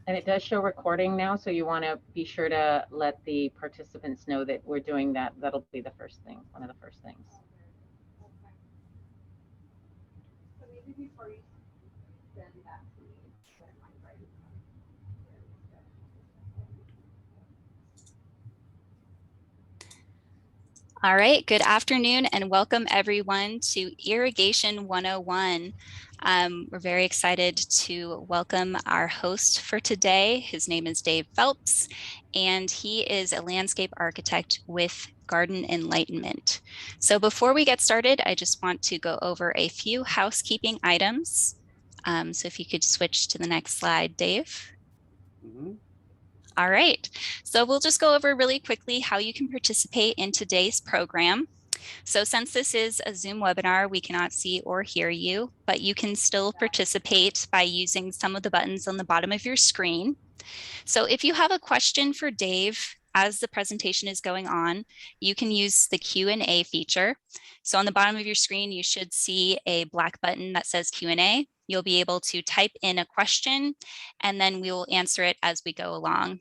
And it does show recording now, so you want to be sure to let the participants know that we're doing that. That'll be the first thing, one of the first things. So maybe before you send that to me, that might write it down. All right, good afternoon and welcome everyone to Irrigation 101. We're very excited to welcome our host for today. His name is Dave Phelps, and he is a landscape architect with Garden Enlightenment. So before we get started, I just want to go over a few housekeeping items. So if you could switch to the next slide, Dave. All right, so we'll just go over really quickly how you can participate in today's program. So since this is a Zoom webinar, we cannot see or hear you, but you can still participate by using some of the buttons on the bottom of your screen. So if you have a question for Dave as the presentation is going on, you can use the Q&A feature. So on the bottom of your screen, you should see a black button that says Q&A. You'll be able to type in a question and then we will answer it as we go along.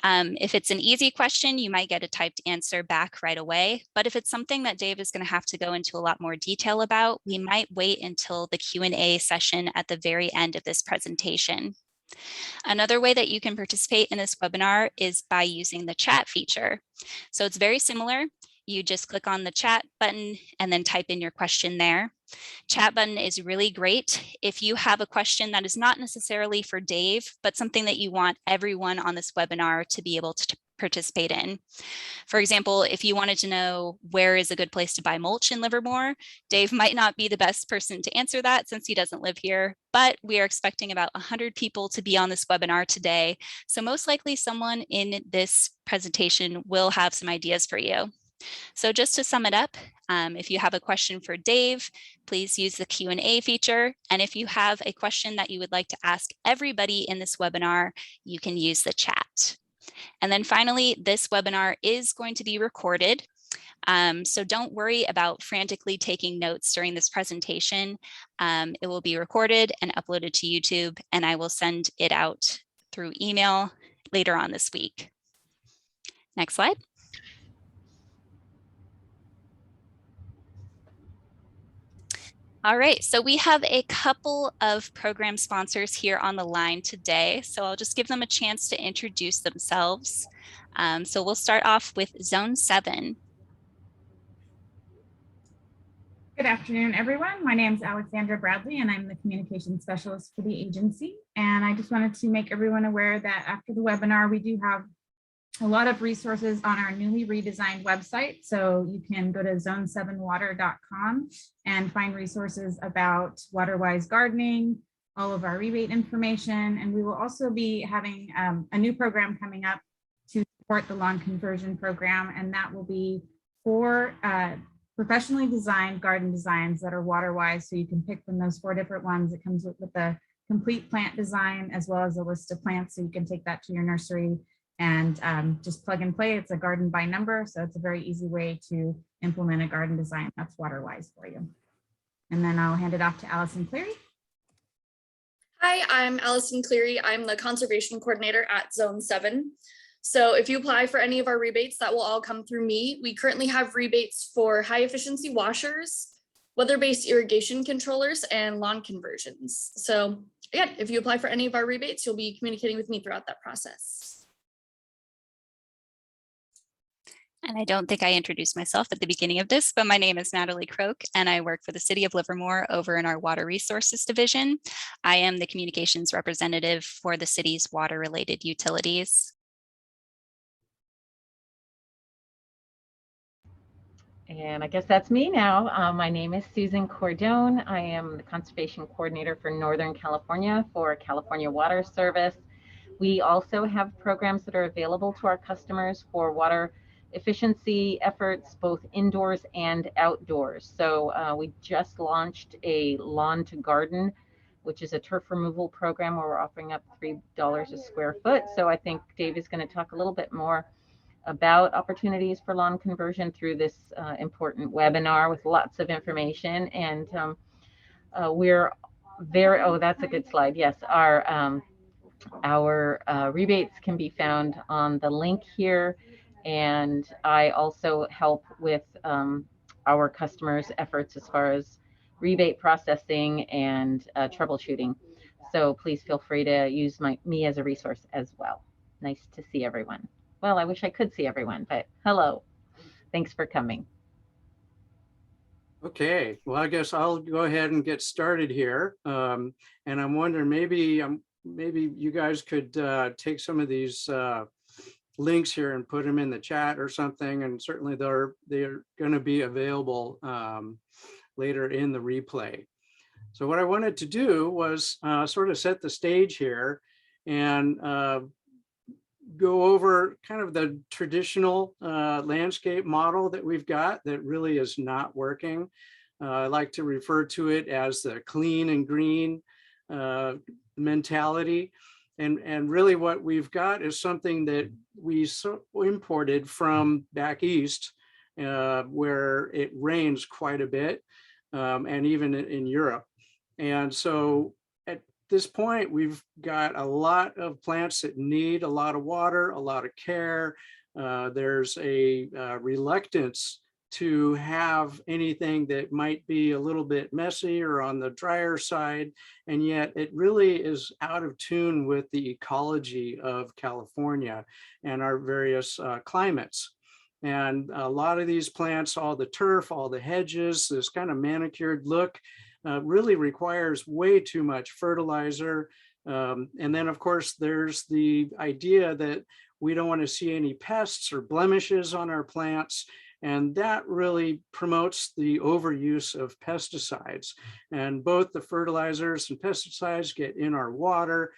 If it's an easy question, you might get a typed answer back right away. But if it's something that Dave is going to have to go into a lot more detail about, we might wait until the Q&A session at the very end of this presentation. Another way that you can participate in this webinar is by using the chat feature. So it's very similar. You just click on the chat button and then type in your question there. Chat button is really great if you have a question that is not necessarily for Dave, but something that you want everyone on this webinar to be able to participate in. For example, if you wanted to know where is a good place to buy mulch in Livermore, Dave might not be the best person to answer that since he doesn't live here, but we are expecting about 100 people to be on this webinar today. So most likely someone in this presentation will have some ideas for you. So just to sum it up, if you have a question for Dave, please use the Q&A feature. And if you have a question that you would like to ask everybody in this webinar, you can use the chat. And then finally, this webinar is going to be recorded. So don't worry about frantically taking notes during this presentation. It will be recorded and uploaded to YouTube, and I will send it out through email later on this week. Next slide. All right, so we have a couple of program sponsors here on the line today. So I'll just give them a chance to introduce themselves. So we'll start off with Zone 7. Good afternoon, everyone. My name is Alexandra Bradley, and I'm the communication specialist for the agency. And I just wanted to make everyone aware that after the webinar, we do have a lot of resources on our newly redesigned website. So you can go to zone7water.com and find resources about water-wise gardening, all of our rebate information. And we will also be having a new program coming up to support the lawn conversion program. And that will be for professionally designed garden designs that are water-wise. So you can pick from those 4 different ones. It comes with the complete plant design as well as a list of plants. So you can take that to your nursery and just plug and play. It's a garden by number, so it's a very easy way to implement a garden design that's water-wise for you. And then I'll hand it off to Allison Cleary. Hi, I'm Allison Cleary. I'm the conservation coordinator at Zone 7. So if you apply for any of our rebates, that will all come through me. We currently have rebates for high efficiency washers, weather-based irrigation controllers, and lawn conversions. So again, if you apply for any of our rebates, you'll be communicating with me throughout that process. And I don't think I introduced myself at the beginning of this, but my name is Natalie Croak, and I work for the City of Livermore over in our Water Resources Division. I am the communications representative for the city's water-related utilities. And I guess that's me now. My name is Susan Cordone. I am the conservation coordinator for Northern California for California Water Service. We also have programs that are available to our customers for water efficiency efforts, both indoors and outdoors. So we just launched a lawn to garden, which is a turf removal program where we're offering up $3 a square foot. So I think Dave is going to talk a little bit more about opportunities for lawn conversion through this important webinar with lots of information. And we're very, oh, that's a good slide. Yes, our Our rebates can be found on the link here. And I also help with our customers' efforts as far as rebate processing and troubleshooting. So please feel free to use me as a resource as well. Nice to see everyone. Well, I wish I could see everyone, but hello. Thanks for coming. Okay, well, I guess I'll go ahead and get started here. And I'm wondering, maybe you guys could take some of these links here and put them in the chat or something. And certainly they're going to be available later in the replay. So what I wanted to do was sort of set the stage here and go over kind of the traditional landscape model that we've got that really is not working. I like to refer to it as the clean and green mentality. And really what we've got is something that we imported from back east, where it rains quite a bit, and even in Europe. And so at this point, we've got a lot of plants that need a lot of water, a lot of care. There's a reluctance to have anything that might be a little bit messy or on the drier side. And yet it really is out of tune with the ecology of California and our various climates. And a lot of these plants, all the turf, all the hedges, this kind of manicured look, really requires way too much fertilizer. And then of course, there's the idea that we don't want to see any pests or blemishes on our plants. And that really promotes the overuse of pesticides. And both the fertilizers and pesticides get in our water.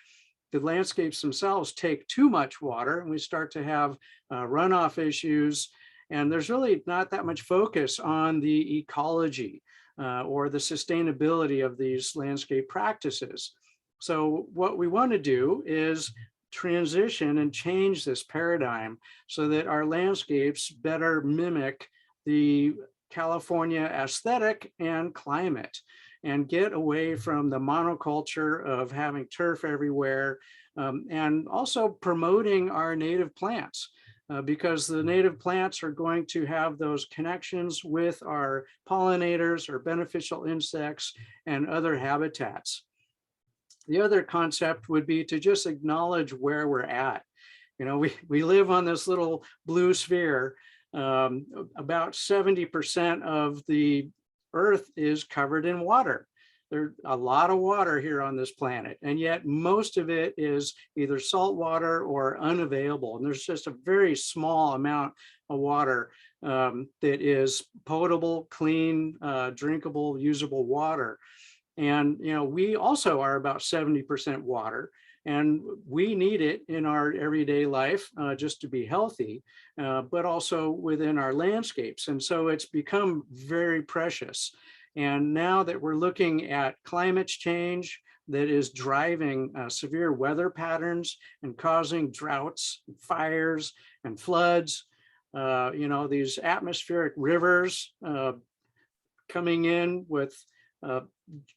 The landscapes themselves take too much water and we start to have runoff issues. And there's really not that much focus on the ecology or the sustainability of these landscape practices. So what we want to do is transition and change this paradigm so that our landscapes better mimic the California aesthetic and climate and get away from the monoculture of having turf everywhere, and also promoting our native plants. Because the native plants are going to have those connections with our pollinators or beneficial insects and other habitats. The other concept would be to just acknowledge where we're at. You know, we live on this little blue sphere. About 70% of the Earth is covered in water. There's a lot of water here on this planet, and yet most of it is either salt water or unavailable. And there's just a very small amount of water that is potable, clean, drinkable, usable water. And, you know, we also are about 70% water, and we need it in our everyday life just to be healthy, but also within our landscapes. And so it's become very precious. And now that we're looking at climate change that is driving severe weather patterns and causing droughts, fires, and floods, you know, these atmospheric rivers coming in with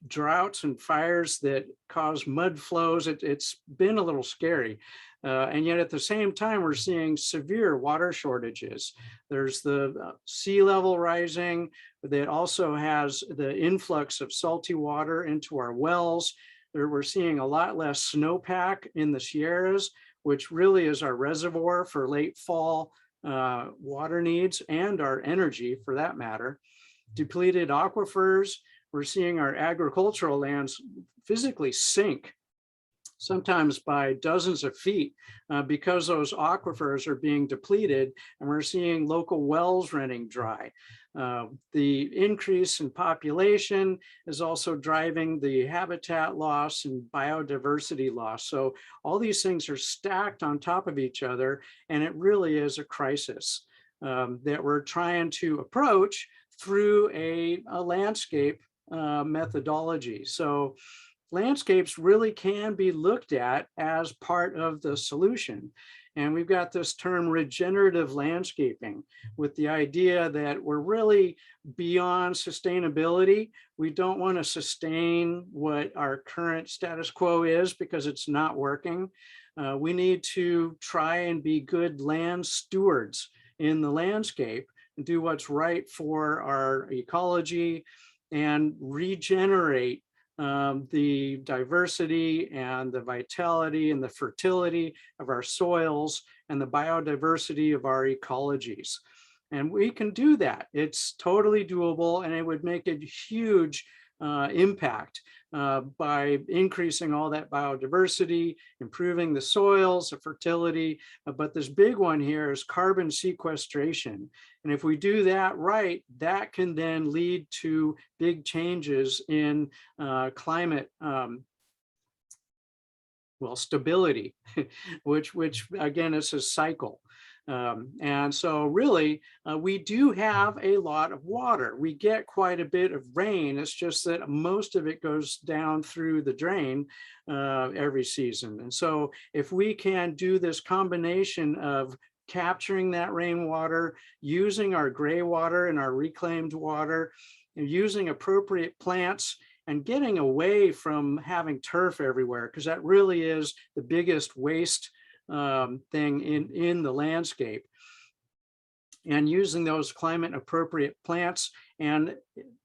droughts and fires that cause mud flows. It's been a little scary. And yet at the same time, we're seeing severe water shortages. There's the sea level rising that also has the influx of salty water into our wells. We're seeing a lot less snowpack in the Sierras, which really is our reservoir for late fall water needs and our energy for that matter. Depleted aquifers. We're seeing our agricultural lands physically sink, sometimes by dozens of feet, because those aquifers are being depleted, and we're seeing local wells running dry. The increase in population is also driving the habitat loss and biodiversity loss. So all these things are stacked on top of each other, and it really is a crisis that we're trying to approach through a landscape methodology. So landscapes really can be looked at as part of the solution. And we've got this term regenerative landscaping, with the idea that we're really beyond sustainability. We don't want to sustain what our current status quo is because it's not working. We need to try and be good land stewards in the landscape and do what's right for our ecology and regenerate the diversity and the vitality and the fertility of our soils and the biodiversity of our ecologies. And we can do that. It's totally doable, and it would make a huge impact by increasing all that biodiversity, improving the soils, the fertility. But this big one here is carbon sequestration. And if we do that right, that can then lead to big changes in climate stability, which again is a cycle. And so really, we do have a lot of water. We get quite a bit of rain. It's just that most of it goes down through the drain every season. And so if we can do this combination of capturing that rainwater, using our gray water and our reclaimed water, and using appropriate plants, and getting away from having turf everywhere, because that really is the biggest waste thing in the landscape, and using those climate appropriate plants. And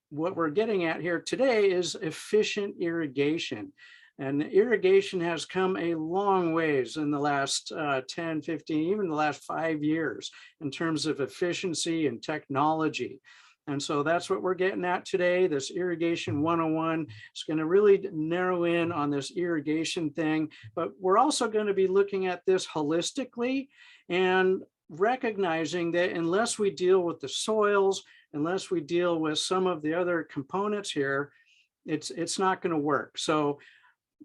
what we're getting at here today is efficient irrigation. And irrigation has come a long ways in the last 10, 15, even the last 5 years in terms of efficiency and technology. And so that's what we're getting at today. This Irrigation 101 is going to really narrow in on this irrigation thing, but we're also going to be looking at this holistically and recognizing that unless we deal with the soils, unless we deal with some of the other components here, it's not going to work. So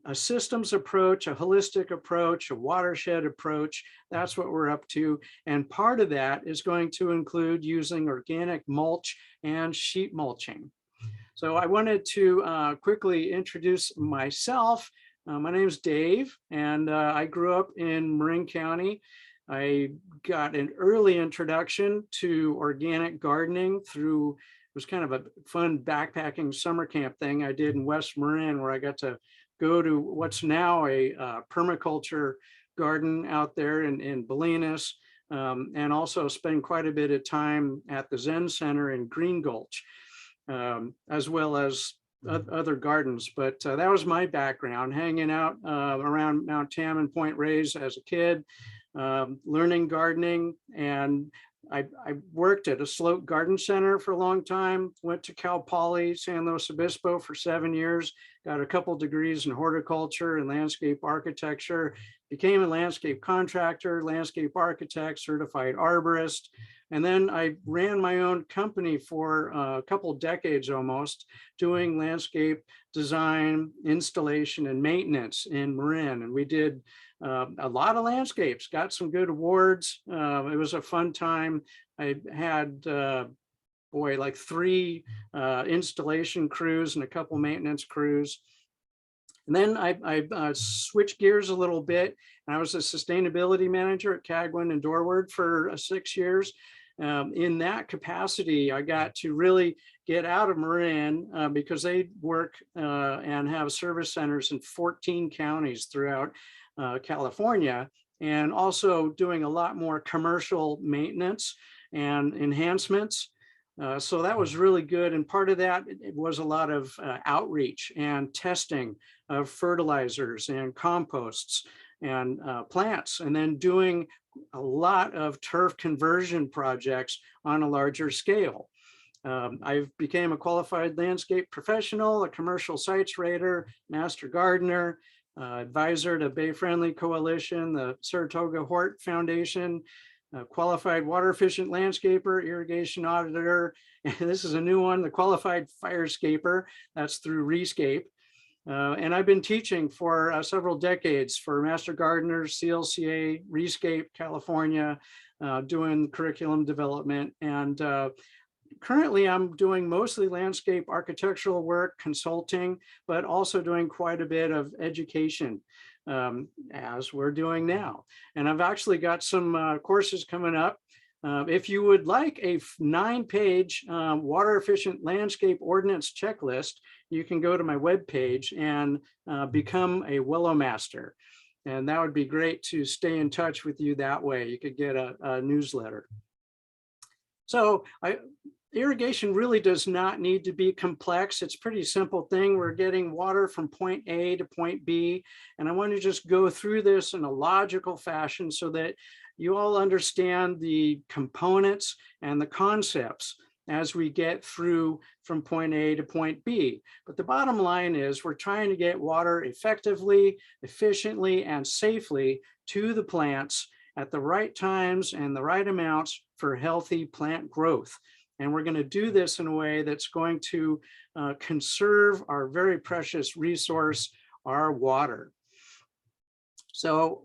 a systems approach, a holistic approach, a watershed approach, that's what we're up to. And part of that is going to include using organic mulch and sheet mulching. So I wanted to quickly introduce myself. My name is Dave, and I grew up in Marin County. I got an early introduction to organic gardening through, it was kind of a fun backpacking summer camp thing I did in West Marin, where I got to go to what's now a permaculture garden out there in Bolinas, and also spend quite a bit of time at the Zen Center in Green Gulch, as well as other gardens. But that was my background, hanging out around Mount Tam and Point Reyes as a kid, learning gardening. And I worked at a Sloat Garden Center for a long time, went to Cal Poly San Luis Obispo for 7 years, got a couple degrees in horticulture and landscape architecture, became a landscape contractor, landscape architect, certified arborist. And then I ran my own company for a couple decades almost, doing landscape design, installation, and maintenance in Marin. And we did a lot of landscapes, got some good awards. It was a fun time. I had, like 3 installation crews and a couple maintenance crews. And then I switched gears a little bit, and I was a sustainability manager at Cagwin and Dorward for 6 years. In that capacity, I got to really get out of Marin because they work and have service centers in 14 counties throughout California, and also doing a lot more commercial maintenance and enhancements. So that was really good. And part of that, it was a lot of outreach and testing of fertilizers and composts and plants, and then doing a lot of turf conversion projects on a larger scale. I became a qualified landscape professional, a commercial sites rater, master gardener, advisor to Bay Friendly Coalition, the Saratoga Hort Foundation, qualified water efficient landscaper, irrigation auditor, and this is a new one, the qualified firescaper. That's through Rescape. And I've been teaching for several decades for master gardeners, CLCA, Rescape, California, doing curriculum development. And currently I'm doing mostly landscape architectural work, consulting, but also doing quite a bit of education, as we're doing now. And I've actually got some courses coming up. If you would like a 9-page water efficient landscape ordinance checklist, you can go to my webpage and become a Willow Master. And that would be great to stay in touch with you that way. You could get a newsletter. So irrigation really does not need to be complex. It's a pretty simple thing. We're getting water from point A to point B. And I want to just go through this in a logical fashion so that you all understand the components and the concepts as we get through from point A to point B. But the bottom line is we're trying to get water effectively, efficiently, and safely to the plants at the right times and the right amounts for healthy plant growth. And we're going to do this in a way that's going to conserve our very precious resource, our water. So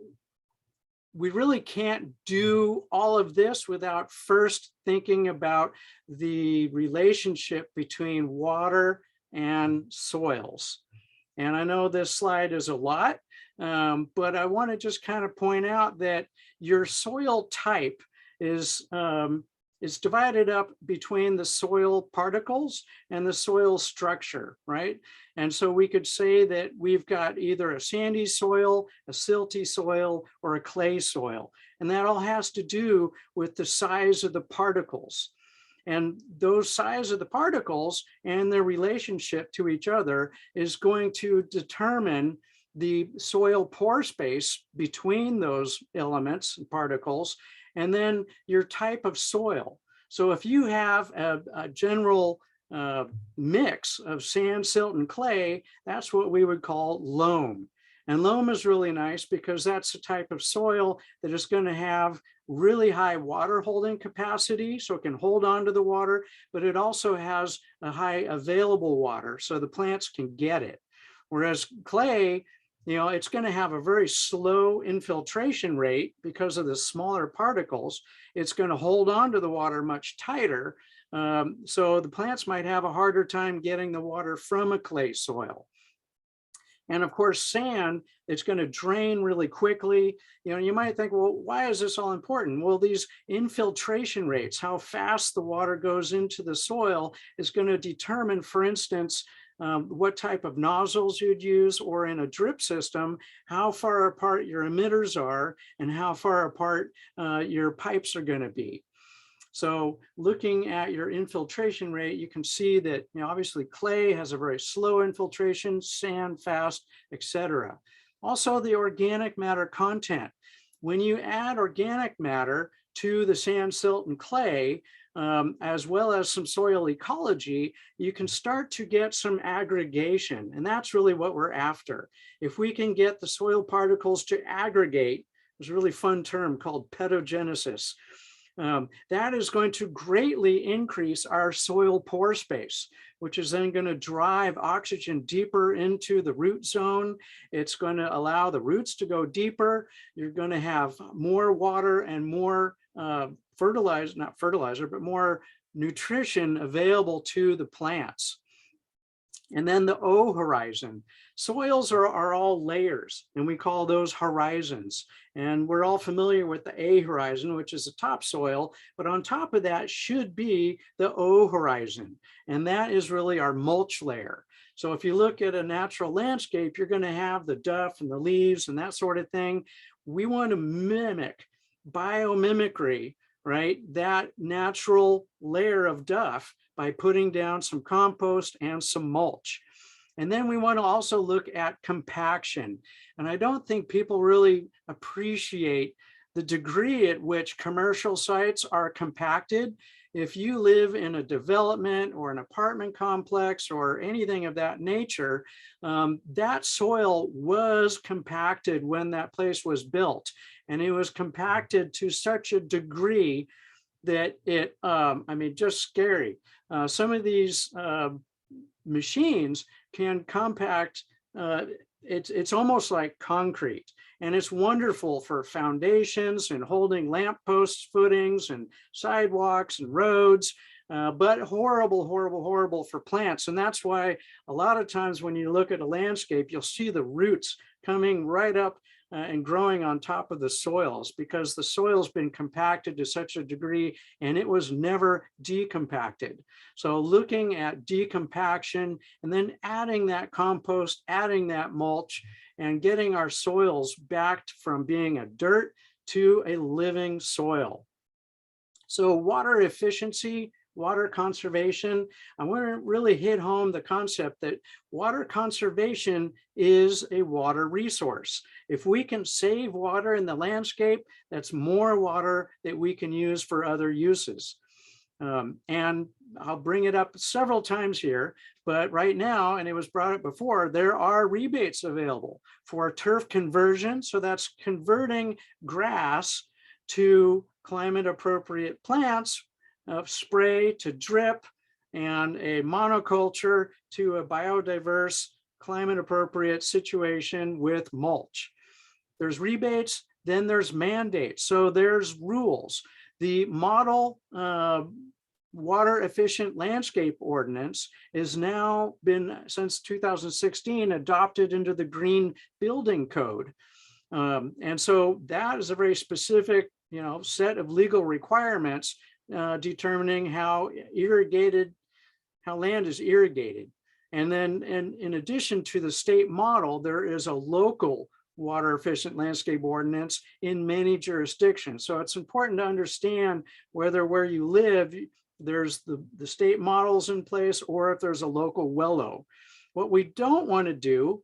we really can't do all of this without first thinking about the relationship between water and soils. And I know this slide is a lot, but I want to just kind of point out that your soil type is divided up between the soil particles and the soil structure, right? And so we could say that we've got either a sandy soil, a silty soil, or a clay soil. And that all has to do with the size of the particles. And those size of the particles and their relationship to each other is going to determine the soil pore space between those elements and particles, and then your type of soil. So if you have a general mix of sand, silt, and clay, that's what we would call loam. And loam is really nice because that's the type of soil that is going to have really high water holding capacity, so it can hold on to the water, but it also has a high available water, so the plants can get it. Whereas clay, you know, it's going to have a very slow infiltration rate because of the smaller particles. It's going to hold on to the water much tighter. So the plants might have a harder time getting the water from a clay soil. And of course, sand, it's going to drain really quickly. You know, you might think, well, why is this all important? Well, these infiltration rates, how fast the water goes into the soil, is going to determine, for instance, what type of nozzles you'd use, or in a drip system, how far apart your emitters are and how far apart your pipes are going to be. So looking at your infiltration rate, you can see that, you know, obviously clay has a very slow infiltration, sand fast, etc. Also the organic matter content. When you add organic matter to the sand, silt, and clay, as well as some soil ecology, you can start to get some aggregation. And that's really what we're after. If we can get the soil particles to aggregate, there's a really fun term called pedogenesis. That is going to greatly increase our soil pore space, which is then going to drive oxygen deeper into the root zone. It's going to allow the roots to go deeper. You're going to have more water and more not fertilizer, but more nutrition available to the plants. And then the O horizon. Soils are all layers, and we call those horizons. And we're all familiar with the A horizon, which is the topsoil, but on top of that should be the O horizon. And that is really our mulch layer. So if you look at a natural landscape, you're going to have the duff and the leaves and that sort of thing. We want to mimic biomimicry, right? That natural layer of duff by putting down some compost and some mulch. And then we want to also look at compaction. And I don't think people really appreciate the degree at which commercial sites are compacted. If you live in a development or an apartment complex or anything of that nature, that soil was compacted when that place was built. And it was compacted to such a degree that it, I mean, just scary. Some of these machines can compact, it's almost like concrete. And it's wonderful for foundations and holding lampposts, footings, and sidewalks and roads. but horrible, horrible, horrible for plants. And that's why a lot of times when you look at a landscape, you'll see the roots coming right up and growing on top of the soils, because the soil's been compacted to such a degree and it was never decompacted. So looking at decompaction and then adding that compost, adding that mulch, and getting our soils back from being a dirt to a living soil. So water efficiency, water conservation, I want to really hit home the concept that water conservation is a water resource. If we can save water in the landscape, that's more water that we can use for other uses. And I'll bring it up several times here, but right now, and it was brought up before, there are rebates available for turf conversion. So that's converting grass to climate appropriate plants, spray to drip, and a monoculture to a biodiverse, climate appropriate situation with mulch. There's rebates, then there's mandates. So there's rules. The model water efficient landscape ordinance is now been, since 2016, adopted into the Green Building Code. And so that is a very specific, set of legal requirements determining how land is irrigated. And then in addition to the state model, there is a local water efficient landscape ordinance in many jurisdictions. So it's important to understand whether where you live, there's the state models in place, or if there's a local WELO. What we don't want to do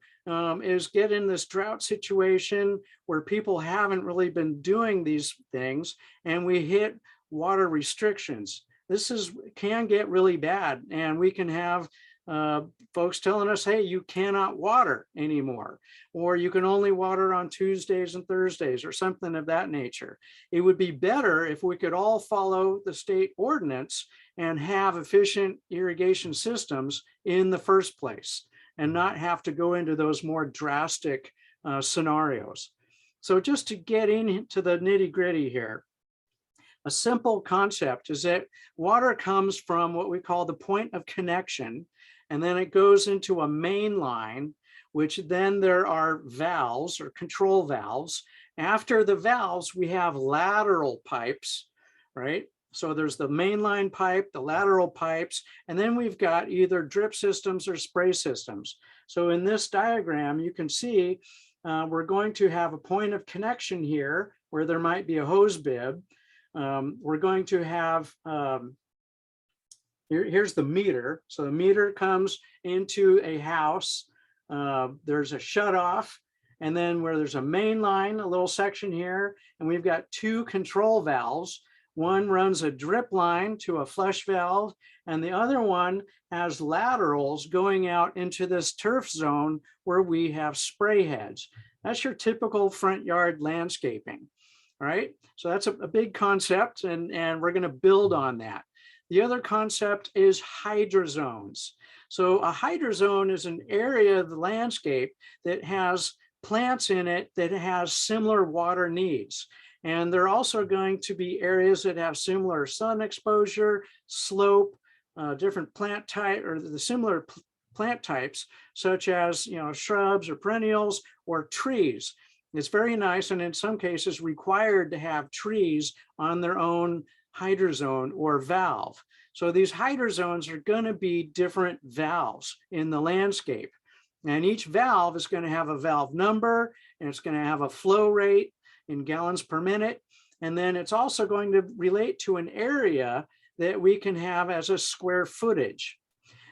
is get in this drought situation where people haven't really been doing these things and we hit water restrictions. This can get really bad, and we can have folks telling us, hey, you cannot water anymore, or you can only water on Tuesdays and Thursdays, or something of that nature. It would be better if we could all follow the state ordinance and have efficient irrigation systems in the first place, and not have to go into those more drastic scenarios. So just to get into the nitty-gritty here, a simple concept is that water comes from what we call the point of connection, and then it goes into a main line, which then there are valves or control valves. After the valves, we have lateral pipes, right? So there's the mainline pipe, the lateral pipes, and then we've got either drip systems or spray systems. So in this diagram, you can see we're going to have a point of connection here where there might be a hose bib. We're going to have, here's the meter. So the meter comes into a house. There's a shutoff, and then where there's a main line, a little section here, and we've got two control valves. One runs a drip line to a flush valve, and the other one has laterals going out into this turf zone where we have spray heads. That's your typical front yard landscaping. All right, so that's a big concept, and we're going to build on that. The other concept is hydrozones. So a hydrozone is an area of the landscape that has plants in it that has similar water needs. And there are also going to be areas that have similar sun exposure, slope, different plant type, or the similar plant types, such as shrubs or perennials or trees. It's very nice, and in some cases required to have trees on their own hydrozone or valve. So these hydrozones are going to be different valves in the landscape. And each valve is going to have a valve number, and it's going to have a flow rate in gallons per minute. And then it's also going to relate to an area that we can have as a square footage.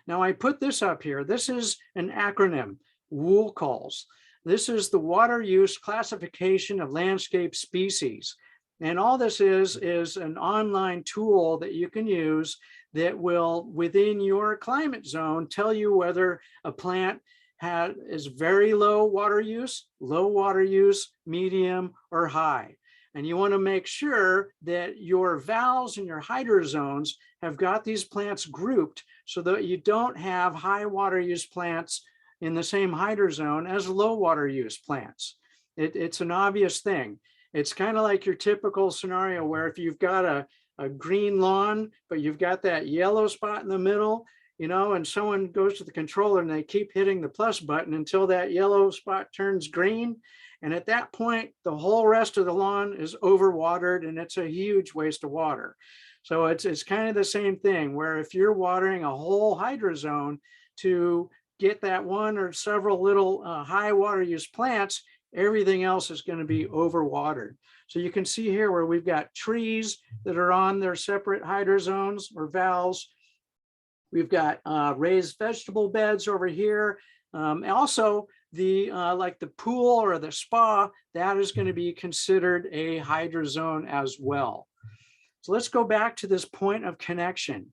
Now I put this up here. This is an acronym, WULCALS. This is the water use classification of landscape species. And all this is an online tool that you can use that will, within your climate zone, tell you whether a plant is very low water use, medium, or high. And you want to make sure that your valves and your hydrozones have got these plants grouped so that you don't have high water use plants in the same hydrozone as low water use plants. It's an obvious thing. It's kind of like your typical scenario where if you've got a green lawn, but you've got that yellow spot in the middle, you know, and someone goes to the controller and they keep hitting the plus button until that yellow spot turns green. And at that point, the whole rest of the lawn is overwatered and it's a huge waste of water. So it's kind of the same thing where if you're watering a whole hydrozone to get that one or several little high water use plants, everything else is going to be overwatered. So you can see here where we've got trees that are on their separate hydrozones or valves. We've got raised vegetable beds over here. Also, the like the pool or the spa, that is going to be considered a hydrozone as well. So let's go back to this point of connection.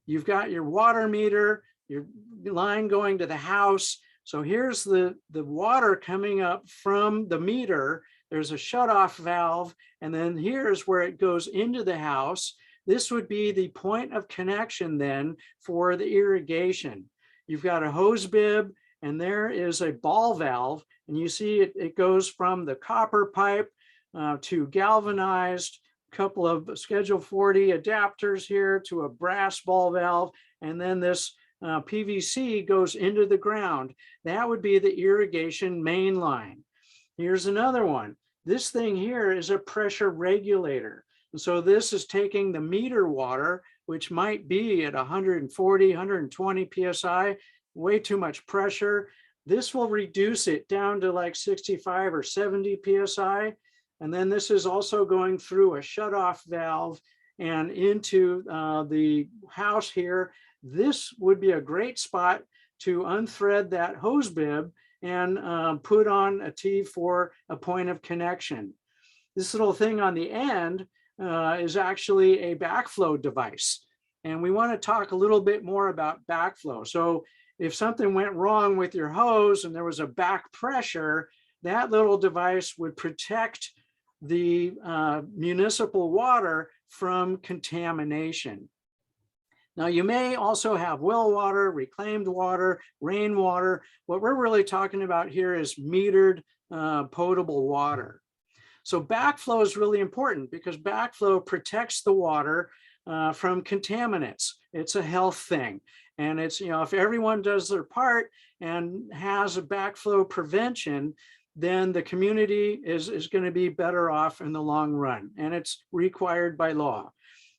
You've got your water meter, your line going to the house. So here's the water coming up from the meter. There's a shutoff valve, and then here's where it goes into the house. This would be the point of connection then for the irrigation. You've got a hose bib, and there is a ball valve, and you see it goes from the copper pipe to galvanized, couple of Schedule 40 adapters here to a brass ball valve, and then this PVC goes into the ground. That would be the irrigation main line. Here's another one. This thing here is a pressure regulator. And so this is taking the meter water, which might be at 140, 120 PSI, way too much pressure. This will reduce it down to like 65 or 70 PSI. And then this is also going through a shutoff valve and into the house here. This would be a great spot to unthread that hose bib and put on a T for a point of connection. This little thing on the end is actually a backflow device. And we want to talk a little bit more about backflow. So if something went wrong with your hose and there was a back pressure, that little device would protect the municipal water from contamination. Now, you may also have well water, reclaimed water, rainwater. What we're really talking about here is metered potable water. So backflow is really important because backflow protects the water from contaminants. It's a health thing. And it's, you know, if everyone does their part and has a backflow prevention, then the community is going to be better off in the long run. And it's required by law.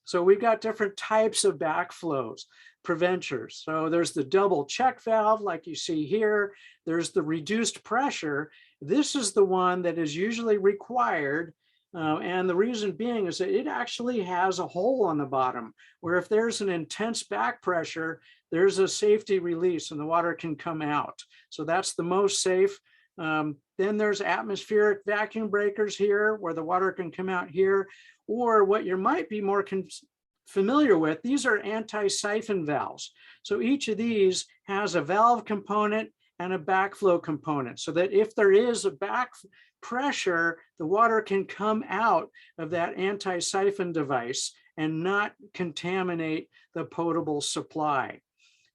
So we've got different types of backflows, preventers. So there's the double check valve, like you see here. There's the reduced pressure. This is the one that is usually required. And the reason being is that it actually has a hole on the bottom where if there's an intense back pressure, there's a safety release and the water can come out. So that's the most safe. Then there's atmospheric vacuum breakers here where the water can come out here. Or what you might be more familiar with, these are anti-siphon valves. So each of these has a valve component and a backflow component so that if there is a back pressure, the water can come out of that anti-siphon device and not contaminate the potable supply.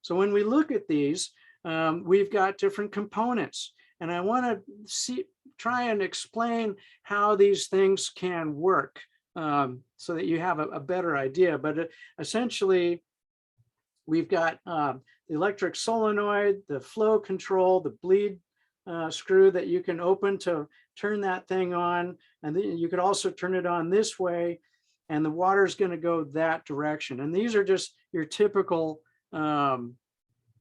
So when we look at these, we've got different components. And I want to try and explain how these things can work so that you have a better idea. But essentially, we've got the electric solenoid, the flow control, the bleed screw that you can open to turn that thing on. And then you could also turn it on this way, and the water is going to go that direction. And these are just your typical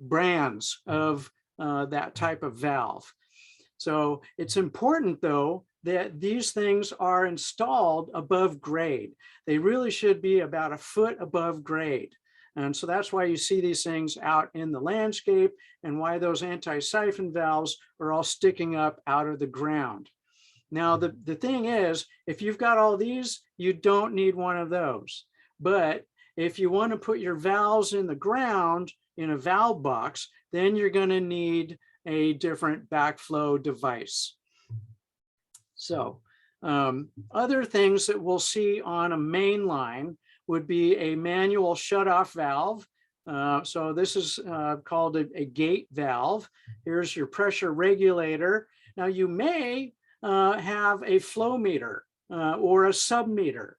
brands of that type of valve. So it's important, though, that these things are installed above grade. They really should be about a foot above grade. And so that's why you see these things out in the landscape and why those anti-siphon valves are all sticking up out of the ground. Now, the thing is, if you've got all these, you don't need one of those. But if you want to put your valves in the ground in a valve box, then you're going to need a different backflow device. So other things that we'll see on a main line would be a manual shutoff valve. So this is called a gate valve. Here's your pressure regulator. Now you may have a flow meter or a submeter,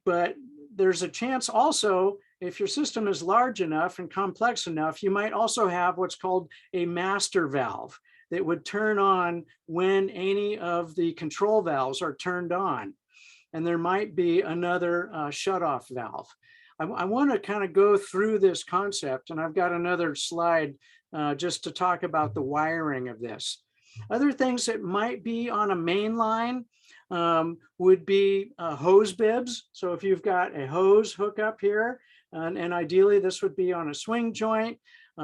But there's a chance also, if your system is large enough and complex enough, you might also have what's called a master valve that would turn on when any of the control valves are turned on. And there might be another shutoff valve. I want to kind of go through this concept, and I've got another slide just to talk about the wiring of this. Other things that might be on a main line would be hose bibs. So if you've got a hose hookup here, and ideally this would be on a swing joint,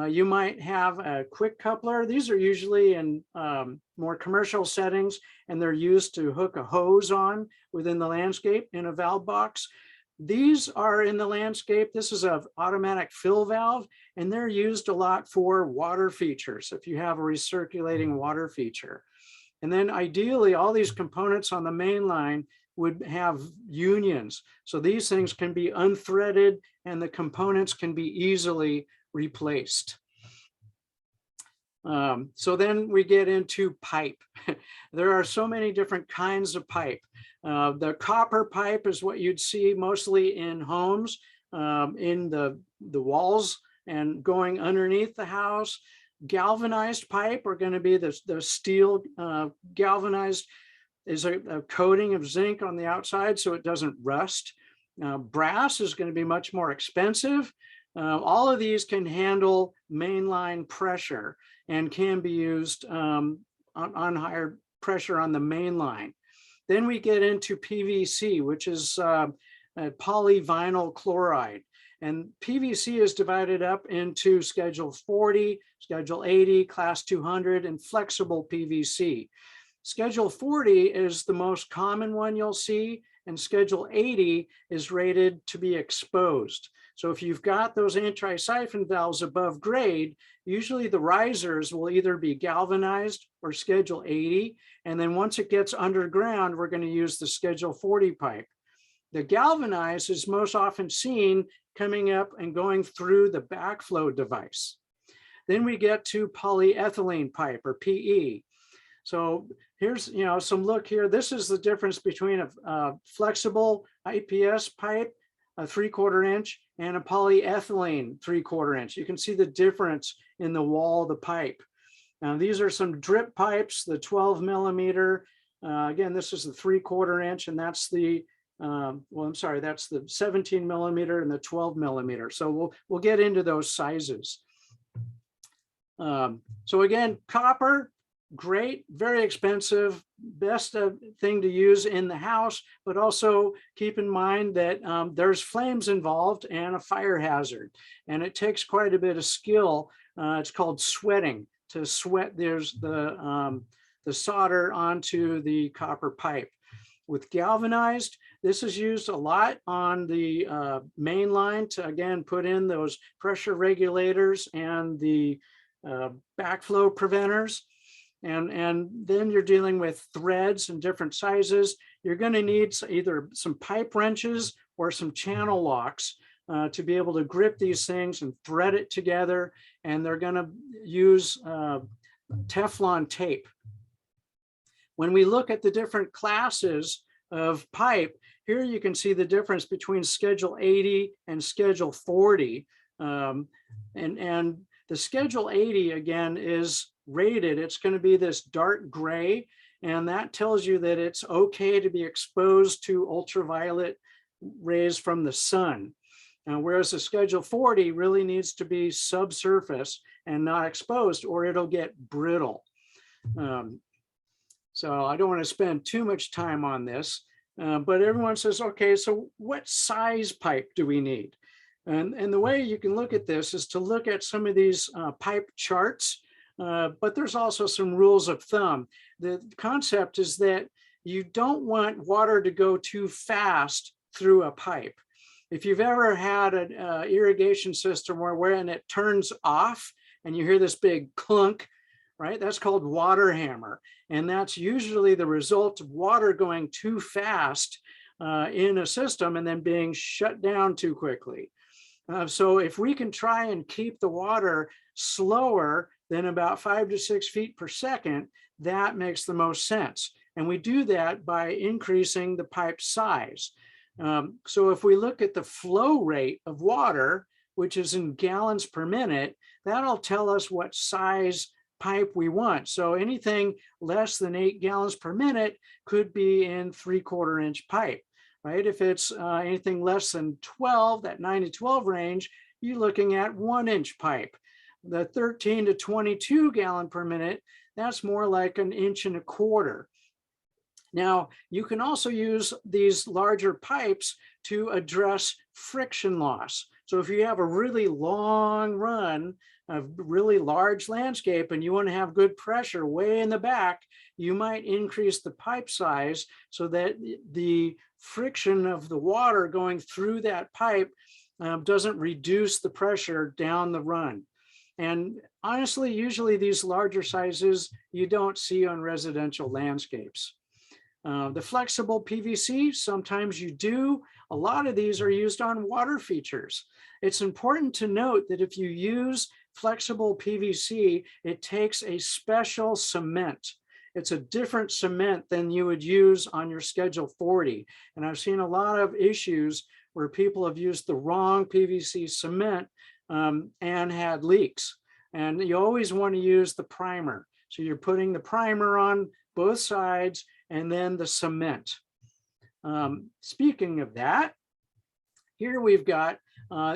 you might have a quick coupler. These are usually in more commercial settings, and they're used to hook a hose on within the landscape in a valve box. These are in the landscape. This is an automatic fill valve, and they're used a lot for water features if you have a recirculating water feature. And then ideally, all these components on the main line would have unions. So these things can be unthreaded and the components can be easily replaced. So then we get into pipe. There are so many different kinds of pipe. The copper pipe is what you'd see mostly in homes, in the walls and going underneath the house. Galvanized pipe are going to be the steel galvanized is a coating of zinc on the outside so it doesn't rust. Brass is going to be much more expensive. All of these can handle mainline pressure and can be used on higher pressure on the main line. Then we get into PVC, which is polyvinyl chloride. And PVC is divided up into Schedule 40, Schedule 80, Class 200, and flexible PVC. Schedule 40 is the most common one you'll see, and Schedule 80 is rated to be exposed. So if you've got those anti-siphon valves above grade, usually the risers will either be galvanized or Schedule 80. And then once it gets underground, we're going to use the Schedule 40 pipe. The galvanized is most often seen coming up and going through the backflow device. Then we get to polyethylene pipe, or PE. So here's, some look here. This is the difference between a flexible IPS pipe, a 3/4 inch, and a polyethylene 3/4 inch. You can see the difference in the wall of the pipe. Now, these are some drip pipes, the 12 millimeter. Again, this is the 3/4 inch, and that's the, that's the 17 millimeter and the 12 millimeter. So we'll get into those sizes. So again, copper, great, very expensive, best thing to use in the house, but also keep in mind that there's flames involved and a fire hazard, and it takes quite a bit of skill. It's called sweating, to sweat there's the solder onto the copper pipe. With galvanized, this is used a lot on the main line to, again, put in those pressure regulators and the backflow preventers. And then you're dealing with threads and different sizes. You're going to need either some pipe wrenches or some channel locks to be able to grip these things and thread it together. And they're going to use Teflon tape. When we look at the different classes of pipe, here you can see the difference between Schedule 80 and Schedule 40. And the Schedule 80, again, is rated. It's going to be this dark gray, and that tells you that it's okay to be exposed to ultraviolet rays from the sun. Whereas the Schedule 40 really needs to be subsurface and not exposed, or it'll get brittle. So I don't want to spend too much time on this, but everyone says, okay, so what size pipe do we need? And the way you can look at this is to look at some of these pipe charts, but there's also some rules of thumb. The concept is that you don't want water to go too fast through a pipe. If you've ever had an irrigation system where when it turns off and you hear this big clunk, right? That's called water hammer. And that's usually the result of water going too fast in a system and then being shut down too quickly. So if we can try and keep the water slower than about 5 to 6 feet per second, that makes the most sense. And we do that by increasing the pipe size. So if we look at the flow rate of water, which is in gallons per minute, that'll tell us what size pipe we want. So anything less than 8 gallons per minute could be in 3/4 inch pipe, right? If it's anything less than 12, that 9 to 12 range, you're looking at 1 inch pipe. The 13 to 22 gallon per minute, that's more like 1 1/4 inches. Now, you can also use these larger pipes to address friction loss. So if you have a really long run, a really large landscape, and you want to have good pressure way in the back, you might increase the pipe size so that the friction of the water going through that pipe doesn't reduce the pressure down the run. And honestly, usually these larger sizes you don't see on residential landscapes. The flexible PVC, sometimes you do. A lot of these are used on water features. It's important to note that if you use flexible PVC, it takes a special cement. It's a different cement than you would use on your Schedule 40. And I've seen a lot of issues where people have used the wrong PVC cement and had leaks. And you always want to use the primer. So you're putting the primer on both sides and then the cement. Speaking of that, here we've got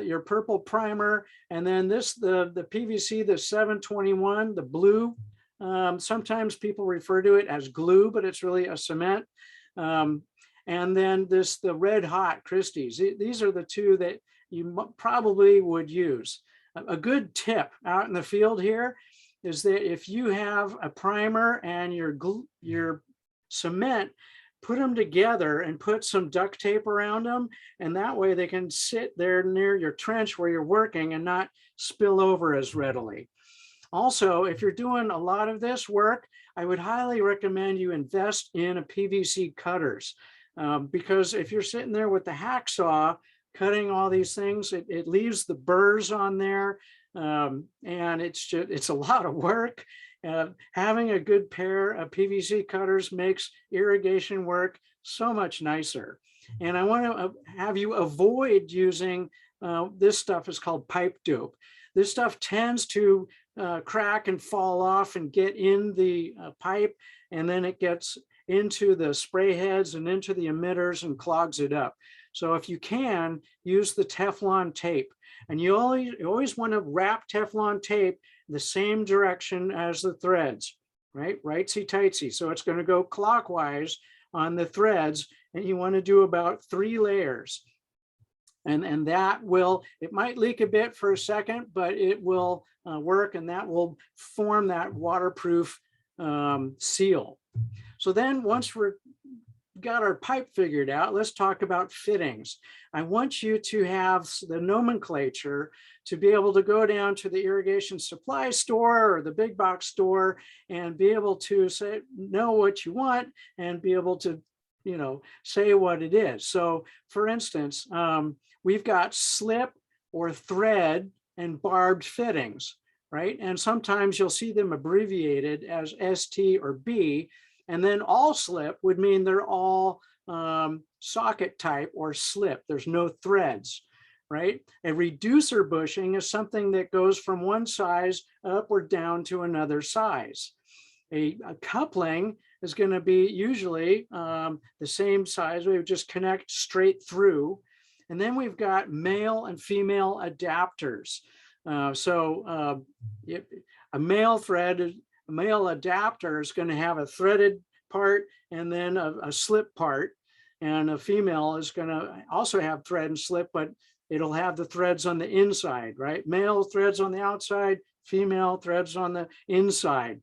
your purple primer, and then this, the PVC, the 721, the blue. Sometimes people refer to it as glue, but it's really a cement. And then this, the red hot Christie's. These are the two that you probably would use. A good tip out in the field here is that if you have a primer and your cement, put them together and put some duct tape around them, and that way they can sit there near your trench where you're working and not spill over as readily. Also, if you're doing a lot of this work, I would highly recommend you invest in a PVC cutters, because if you're sitting there with the hacksaw cutting all these things, it leaves the burrs on there, and it's a lot of work. Having a good pair of PVC cutters makes irrigation work so much nicer. And I want to have you avoid using this stuff. Is called pipe dope. This stuff tends to crack and fall off and get in the pipe, and then it gets into the spray heads and into the emitters and clogs it up. So if you can, use the Teflon tape. And you always want to wrap Teflon tape the same direction as the threads, right? Rightsy tightsy. So it's going to go clockwise on the threads, and you want to do about 3 layers. And that will, it might leak a bit for a second, but it will work, and that will form that waterproof seal. So then once we're got our pipe figured out, let's talk about fittings. I want you to have the nomenclature to be able to go down to the irrigation supply store or the big box store and be able to say, know what you want and be able to, say what it is. So for instance, we've got slip or thread and barbed fittings, right? And sometimes you'll see them abbreviated as ST or B. And then all slip would mean they're all socket type or slip. There's no threads, right? A reducer bushing is something that goes from one size up or down to another size. A coupling is going to be usually the same size. We would just connect straight through. And then we've got male and female adapters. A male adapter is going to have a threaded part and then a slip part, and a female is going to also have thread and slip, but it'll have the threads on the inside, right? Male threads on the outside, female threads on the inside.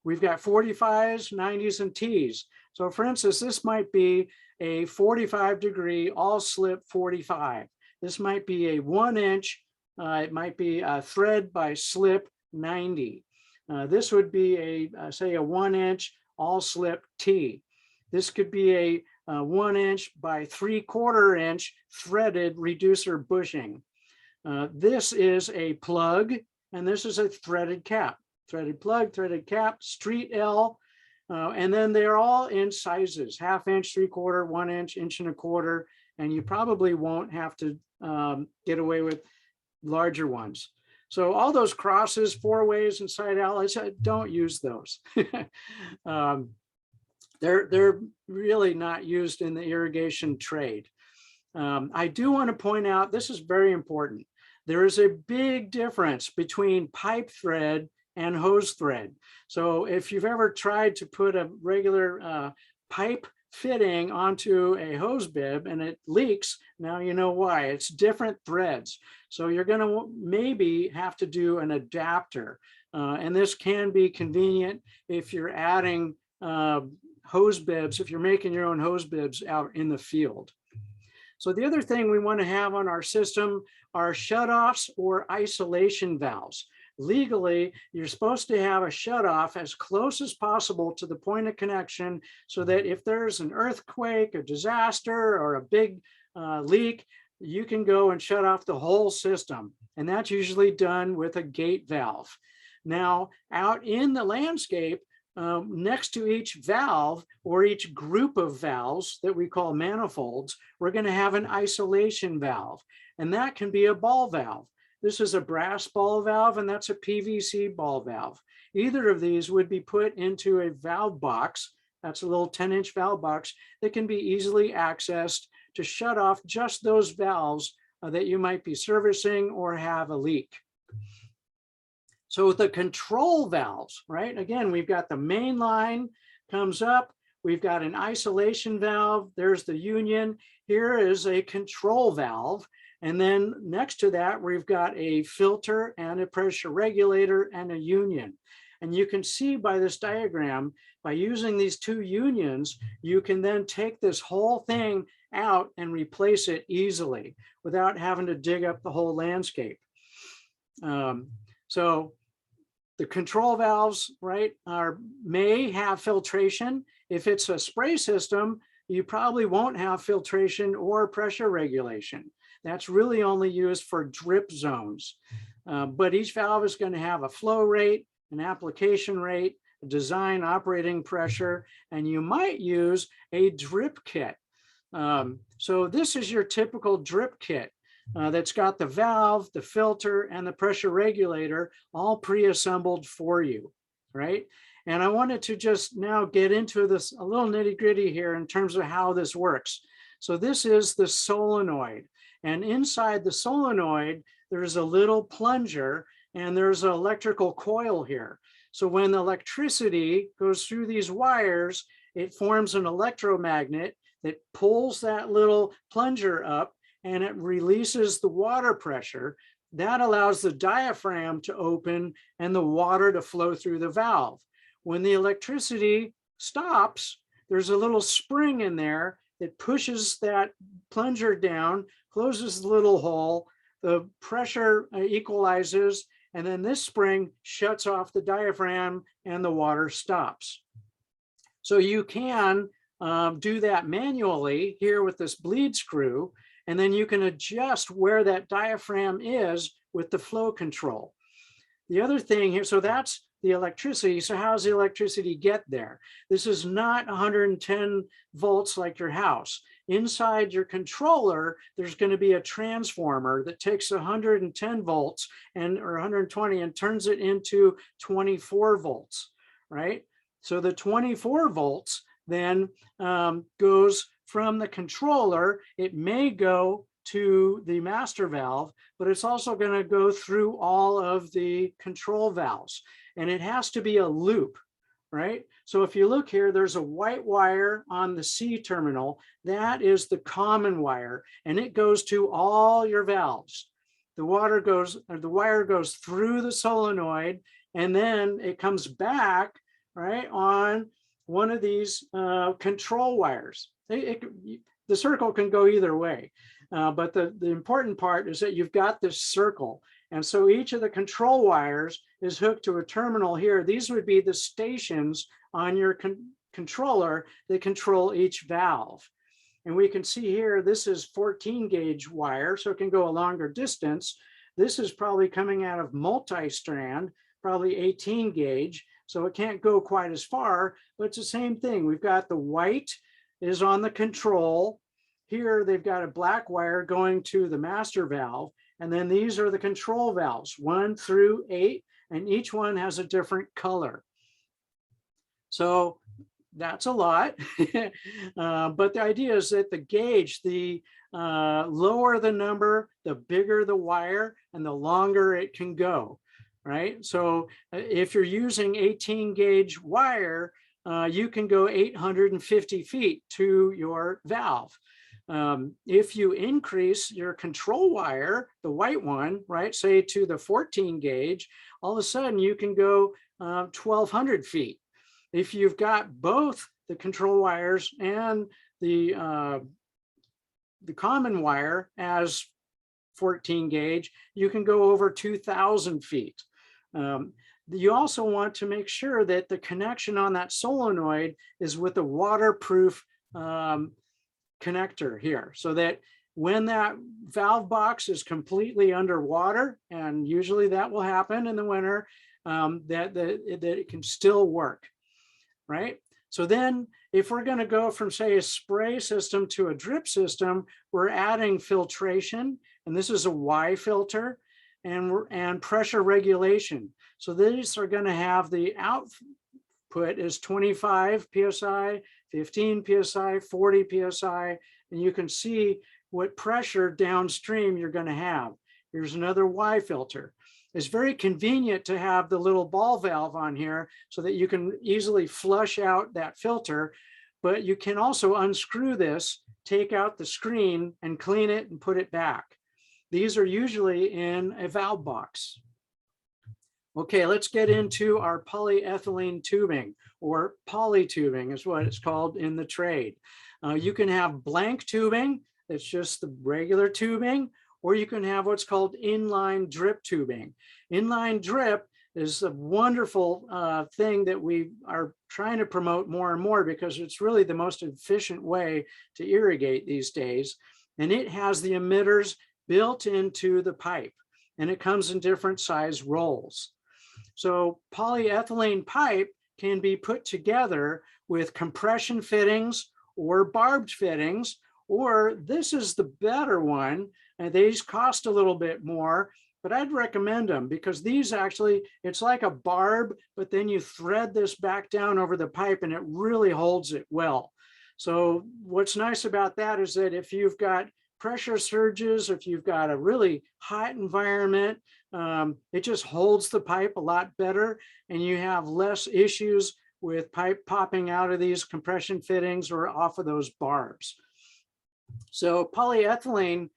We've got 45s, 90s, and Ts. So for instance, this might be a 45-degree all slip 45. This might be a 1 inch, it might be a thread by slip 90. This would be say a 1 inch all slip T. This could be a 1 inch by 3/4 inch threaded reducer bushing. This is a plug, and this is a threaded cap. Threaded plug, threaded cap, street L, and then they're all in sizes: 1/2 inch, 3/4, 1 inch, 1 1/4 inches, and you probably won't have to get away with larger ones. So all those crosses, 4-ways and side outlets, don't use those. They're really not used in the irrigation trade. I do want to point out, this is very important. There is a big difference between pipe thread and hose thread. So if you've ever tried to put a regular pipe fitting onto a hose bib and it leaks, now you know why. It's different threads. So you're going to maybe have to do an adapter. And this can be convenient if you're adding hose bibs, if you're making your own hose bibs out in the field. So the other thing we want to have on our system are shutoffs or isolation valves. Legally, you're supposed to have a shutoff as close as possible to the point of connection so that if there's an earthquake, a disaster, or a big leak, you can go and shut off the whole system. And that's usually done with a gate valve. Now, out in the landscape, next to each valve or each group of valves that we call manifolds, we're going to have an isolation valve, and that can be a ball valve. This is a brass ball valve, and that's a PVC ball valve. Either of these would be put into a valve box. That's a little 10-inch valve box that can be easily accessed to shut off just those valves that you might be servicing or have a leak. So the control valves, right? Again, we've got the main line comes up. We've got an isolation valve. There's the union. Here is a control valve. And then next to that, we've got a filter and a pressure regulator and a union. And you can see by this diagram, by using these two unions, you can then take this whole thing out and replace it easily without having to dig up the whole landscape. So the control valves, right, may have filtration. If it's a spray system, you probably won't have filtration or pressure regulation. That's really only used for drip zones. But each valve is going to have a flow rate, an application rate, a design operating pressure, and you might use a drip kit. So this is your typical drip kit. That's got the valve, the filter, and the pressure regulator all pre-assembled for you, right? And I wanted to just now get into this a little nitty-gritty here in terms of how this works. So this is the solenoid, and inside the solenoid, there's a little plunger and there's an electrical coil here. So when the electricity goes through these wires, it forms an electromagnet that pulls that little plunger up and it releases the water pressure. That allows the diaphragm to open and the water to flow through the valve. When the electricity stops, there's a little spring in there that pushes that plunger down, closes the little hole, the pressure equalizes, and then this spring shuts off the diaphragm and the water stops. So you can do that manually here with this bleed screw, and then you can adjust where that diaphragm is with the flow control. The other thing here, so that's the electricity. So how does the electricity get there? This is not 110 volts like your house. Inside your controller, there's going to be a transformer that takes 110 volts or 120 and turns it into 24 volts, right? So the 24 volts then goes from the controller. It may go to the master valve, but it's also going to go through all of the control valves, and it has to be a loop, right? So if you look here, there's a white wire on the C terminal. That is the common wire, and it goes to all your valves. The wire goes through the solenoid, and then it comes back, right, on one of these control wires. The circle can go either way. But the important part is that you've got this circle. And so each of the control wires is hooked to a terminal here. These would be the stations on your controller that control each valve. And we can see here, this is 14 gauge wire, so it can go a longer distance. This is probably coming out of multi-strand, probably 18 gauge. So it can't go quite as far, but it's the same thing. We've got the white is on the control. here they've got a black wire going to the master valve, and then these are the control valves, 1 through 8, and each one has a different color. So that's a lot, but the idea is that the gauge, the lower the number, the bigger the wire and the longer it can go, right? So if you're using 18 gauge wire, you can go 850 feet to your valve. If you increase your control wire, the white one, right, say to the 14 gauge, all of a sudden you can go 1,200 feet. If you've got both the control wires and the common wire as 14 gauge, you can go over 2,000 feet. You also want to make sure that the connection on that solenoid is with a waterproof connector here, so that when that valve box is completely underwater, and usually that will happen in the winter, that it can still work, right? So then if we're going to go from, say, a spray system to a drip system, we're adding filtration, and this is a Y filter, and pressure regulation. So these are going to have the output is 25 psi, 15 psi, 40 psi, and you can see what pressure downstream you're going to have. Here's another Y filter. It's very convenient to have the little ball valve on here so that you can easily flush out that filter, but you can also unscrew this, take out the screen and clean it and put it back. These are usually in a valve box. Okay, let's get into our polyethylene tubing, or poly tubing is what it's called in the trade. You can have blank tubing, it's just the regular tubing, or you can have what's called inline drip tubing. Inline drip is a wonderful thing that we are trying to promote more and more, because it's really the most efficient way to irrigate these days. And it has the emitters built into the pipe, and it comes in different size rolls. So polyethylene pipe can be put together with compression fittings or barbed fittings, or this is the better one, and these cost a little bit more, but I'd recommend them because these actually, it's like a barb, but then you thread this back down over the pipe and it really holds it well. So what's nice about that is that if you've got pressure surges, if you've got a really hot environment, it just holds the pipe a lot better, and you have less issues with pipe popping out of these compression fittings or off of those barbs. So polyethylene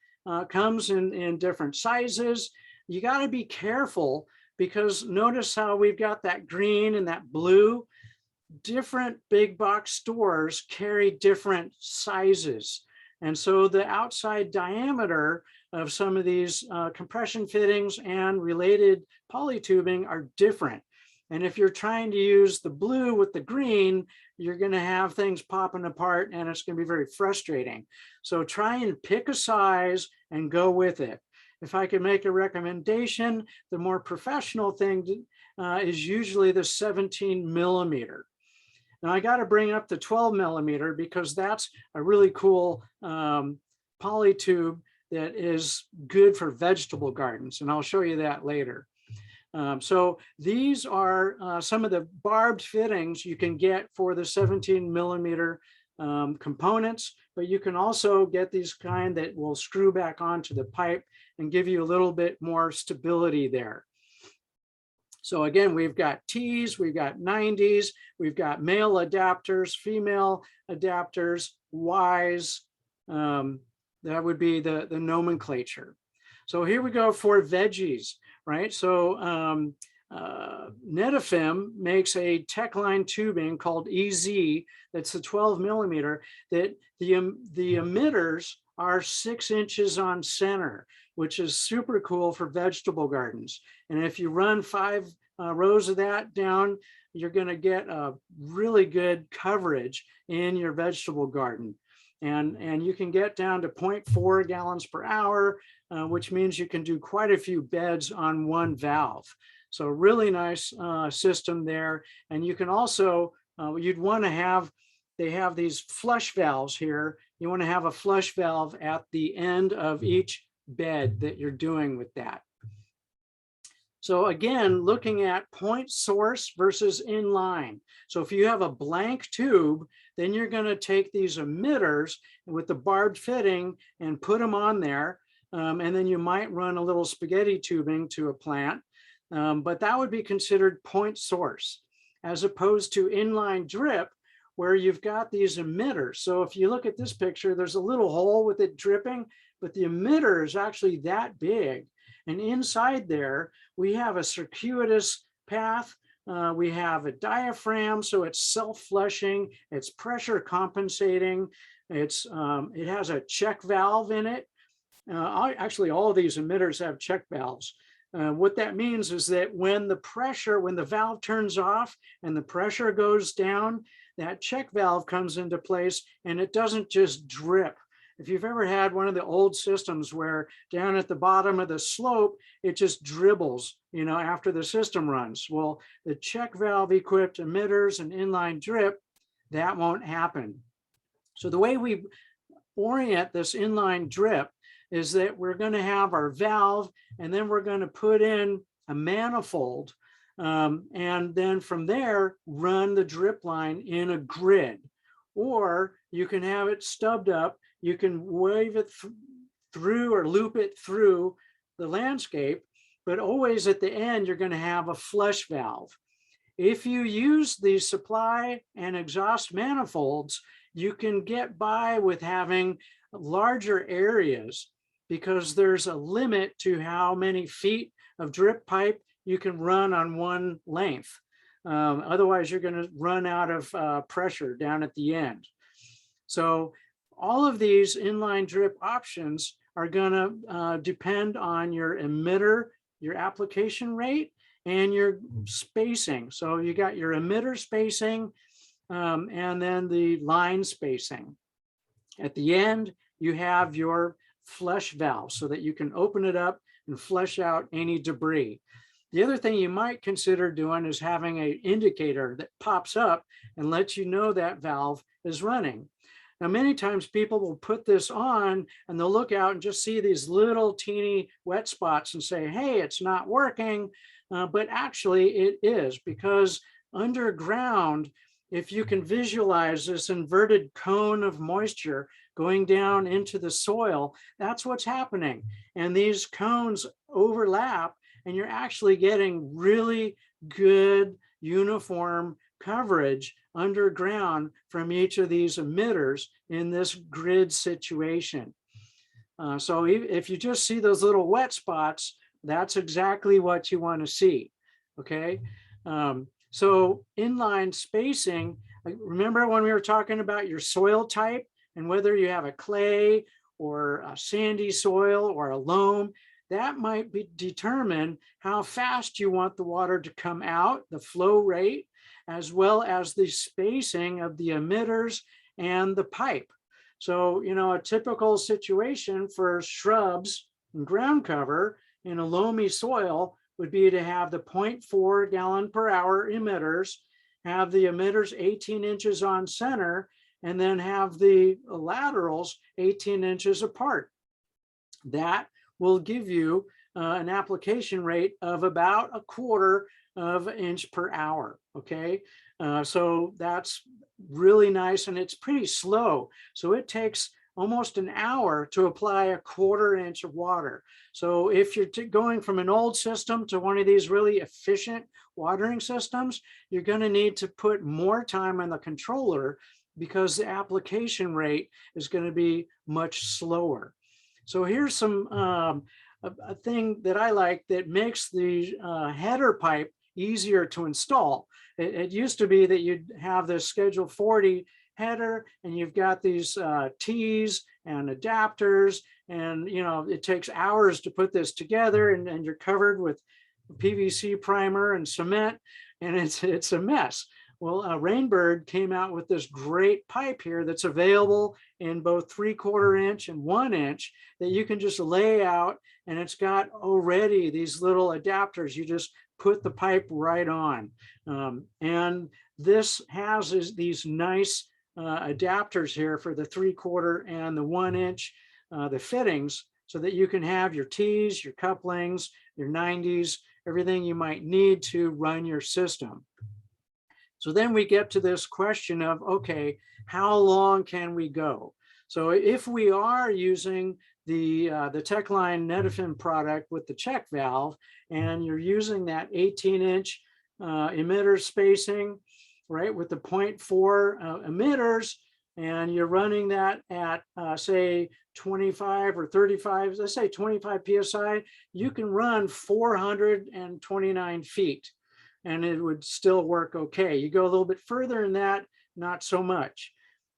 comes in different sizes. You got to be careful, because notice how we've got that green and that blue. Different big box stores carry different sizes. And so the outside diameter of some of these compression fittings and related poly tubing are different. And if you're trying to use the blue with the green, you're going to have things popping apart, and it's going to be very frustrating. So try and pick a size and go with it. If I could make a recommendation, the more professional thing is usually the 17 millimeter. Now I got to bring up the 12 millimeter because that's a really cool poly tube that is good for vegetable gardens, and I'll show you that later. So these are some of the barbed fittings you can get for the 17 millimeter components, but you can also get these kind that will screw back onto the pipe and give you a little bit more stability there. So again, we've got T's, we've got 90s, we've got male adapters, female adapters, Y's. That would be the nomenclature. So here we go for veggies, right? So Netafim makes a Techline tubing called EZ, that's the 12 millimeter, that the emitters are 6 inches on center, which is super cool for vegetable gardens. And if you run 5 rows of that down, you're going to get a really good coverage in your vegetable garden. And you can get down to 0.4 gallons per hour, which means you can do quite a few beds on one valve. So really nice system there. And you can also, you'd want to have they have these flush valves here. You want to have a flush valve at the end of each bed that you're doing with that. So again, looking at point source versus inline. So if you have a blank tube, then you're going to take these emitters with the barbed fitting and put them on there. And then you might run a little spaghetti tubing to a plant, but that would be considered point source, as opposed to inline drip, where you've got these emitters. So if you look at this picture, there's a little hole with it dripping, but the emitter is actually that big. And inside there, we have a circuitous path. We have a diaphragm, so it's self-flushing, it's pressure compensating. It has a check valve in it. Actually, all of these emitters have check valves. What that means is that when the valve turns off and the pressure goes down, that check valve comes into place and it doesn't just drip. If you've ever had one of the old systems where down at the bottom of the slope, it just dribbles, after the system runs. Well, the check valve equipped emitters and inline drip, that won't happen. So the way we orient this inline drip is that we're going to have our valve, and then we're going to put in a manifold, and then from there, run the drip line in a grid. Or you can have it stubbed up. You can wave it through or loop it through the landscape, but always at the end, you're going to have a flush valve. If you use the supply and exhaust manifolds, you can get by with having larger areas because there's a limit to how many feet of drip pipe you can run on one length. Otherwise, you're going to run out of pressure down at the end. So all of these inline drip options are going to depend on your emitter, your application rate, and your spacing. So you got your emitter spacing and then the line spacing. At the end, you have your flush valve so that you can open it up and flush out any debris. The other thing you might consider doing is having an indicator that pops up and lets you know that valve is running. Now, many times people will put this on and they'll look out and just see these little teeny wet spots and say, hey, it's not working. But actually it is, because underground, if you can visualize this inverted cone of moisture going down into the soil, that's what's happening. And these cones overlap, and you're actually getting really good uniform coverage underground from each of these emitters in this grid situation. So if you just see those little wet spots, that's exactly what you want to see, okay? So inline spacing, remember when we were talking about your soil type and whether you have a clay or a sandy soil or a loam, that might determine how fast you want the water to come out, the flow rate, as well as the spacing of the emitters and the pipe. So, a typical situation for shrubs and ground cover in a loamy soil would be to have the 0.4 gallon per hour emitters, have the emitters 18 inches on center, and then have the laterals 18 inches apart. That will give you an application rate of about 1/4 inch per hour, okay? So that's really nice, and it's pretty slow. So it takes almost an hour to apply 1/4 inch of water. So if you're going from an old system to one of these really efficient watering systems, you're going to need to put more time on the controller because the application rate is going to be much slower. So here's some a thing that I like that makes the header pipe easier to install. It used to be that you'd have this Schedule 40 header and you've got these T's and adapters, and it takes hours to put this together, and you're covered with PVC primer and cement, and it's a mess. Well, Rainbird came out with this great pipe here that's available in both 3/4 inch and 1 inch that you can just lay out, and it's got already these little adapters. You just put the pipe right on. And this has these nice adapters here for the 3/4 and the 1 inch, the fittings, so that you can have your T's, your couplings, your 90s, everything you might need to run your system. So then we get to this question of, okay, how long can we go? So if we are using the Techline Netafim product with the check valve, and you're using that 18-inch emitter spacing, right, with the 0.4 emitters, and you're running that at say 25 or 35, let's say 25 PSI, you can run 429 feet and it would still work okay. You go a little bit further than that, not so much.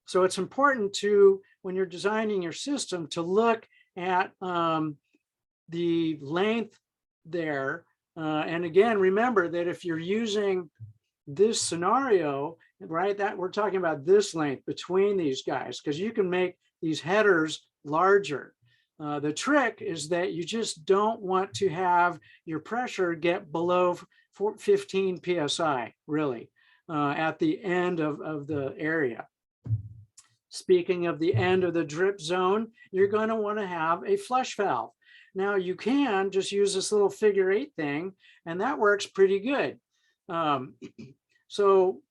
So it's important to, when you're designing your system, to look at the length there. And again, remember that if you're using this scenario, right, that we're talking about this length between these guys, because you can make these headers larger. The trick is that you just don't want to have your pressure get below 15 PSI, really, at the end of the area. Speaking of the end of the drip zone, you're going to want to have a flush valve. Now you can just use this little figure 8 thing, and that works pretty good. So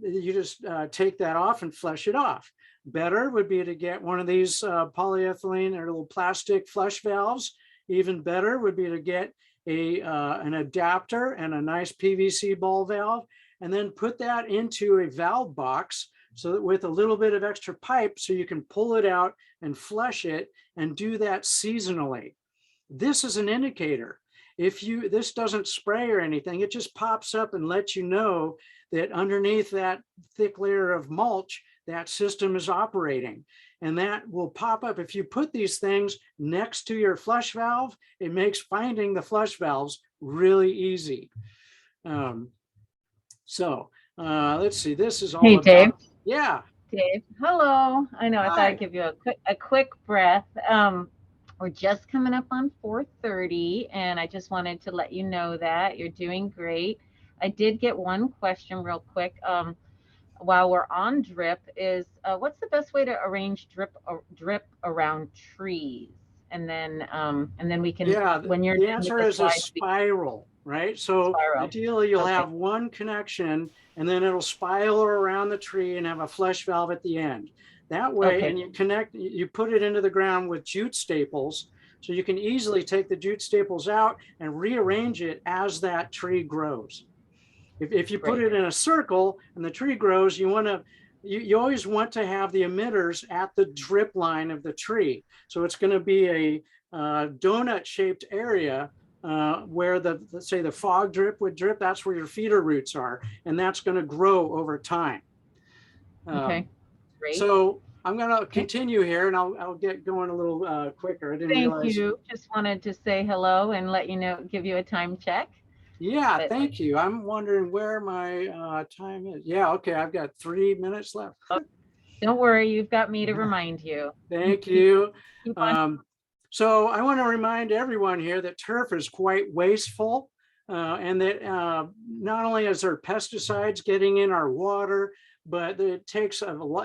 you just take that off and flush it off. Better would be to get one of these polyethylene or little plastic flush valves. Even better would be to get an adapter and a nice PVC ball valve, and then put that into a valve box, so that with a little bit of extra pipe, so you can pull it out and flush it, and do that seasonally. This is an indicator. If this doesn't spray or anything, it just pops up and lets you know that underneath that thick layer of mulch, that system is operating. And that will pop up. If you put these things next to your flush valve, it makes finding the flush valves really easy. Let's see, this is all Hey, about, Dave. yeah. Dave, hello. I know, I thought I'd give you a quick breath. We're just coming up on 4:30, and I just wanted to let you know that you're doing great. I did get one question real quick. While we're on drip, is what's the best way to arrange drip around trees? And then we can, Yeah, when you're the answer is a spiral, right? So ideally you'll have one connection, and then it'll spiral around the tree and have a flush valve at the end. That way, and you put it into the ground with jute staples, so you can easily take the jute staples out and rearrange it as that tree grows. If you put it in a circle and the tree grows, you always want to have the emitters at the drip line of the tree. So it's going to be a donut shaped area where let's say the fog drip would drip. That's where your feeder roots are, and that's going to grow over time. Okay, great. So I'm going to continue here, and I'll get going a little quicker. I didn't realize. Thank you. Just wanted to say hello and let you know, give you a time check. Yeah, thank you. I'm wondering where my time is. Yeah, okay, I've got 3 minutes left. Don't worry, you've got me to remind you. Thank you. So I want to remind everyone here that turf is quite wasteful, and that not only is there pesticides getting in our water, but it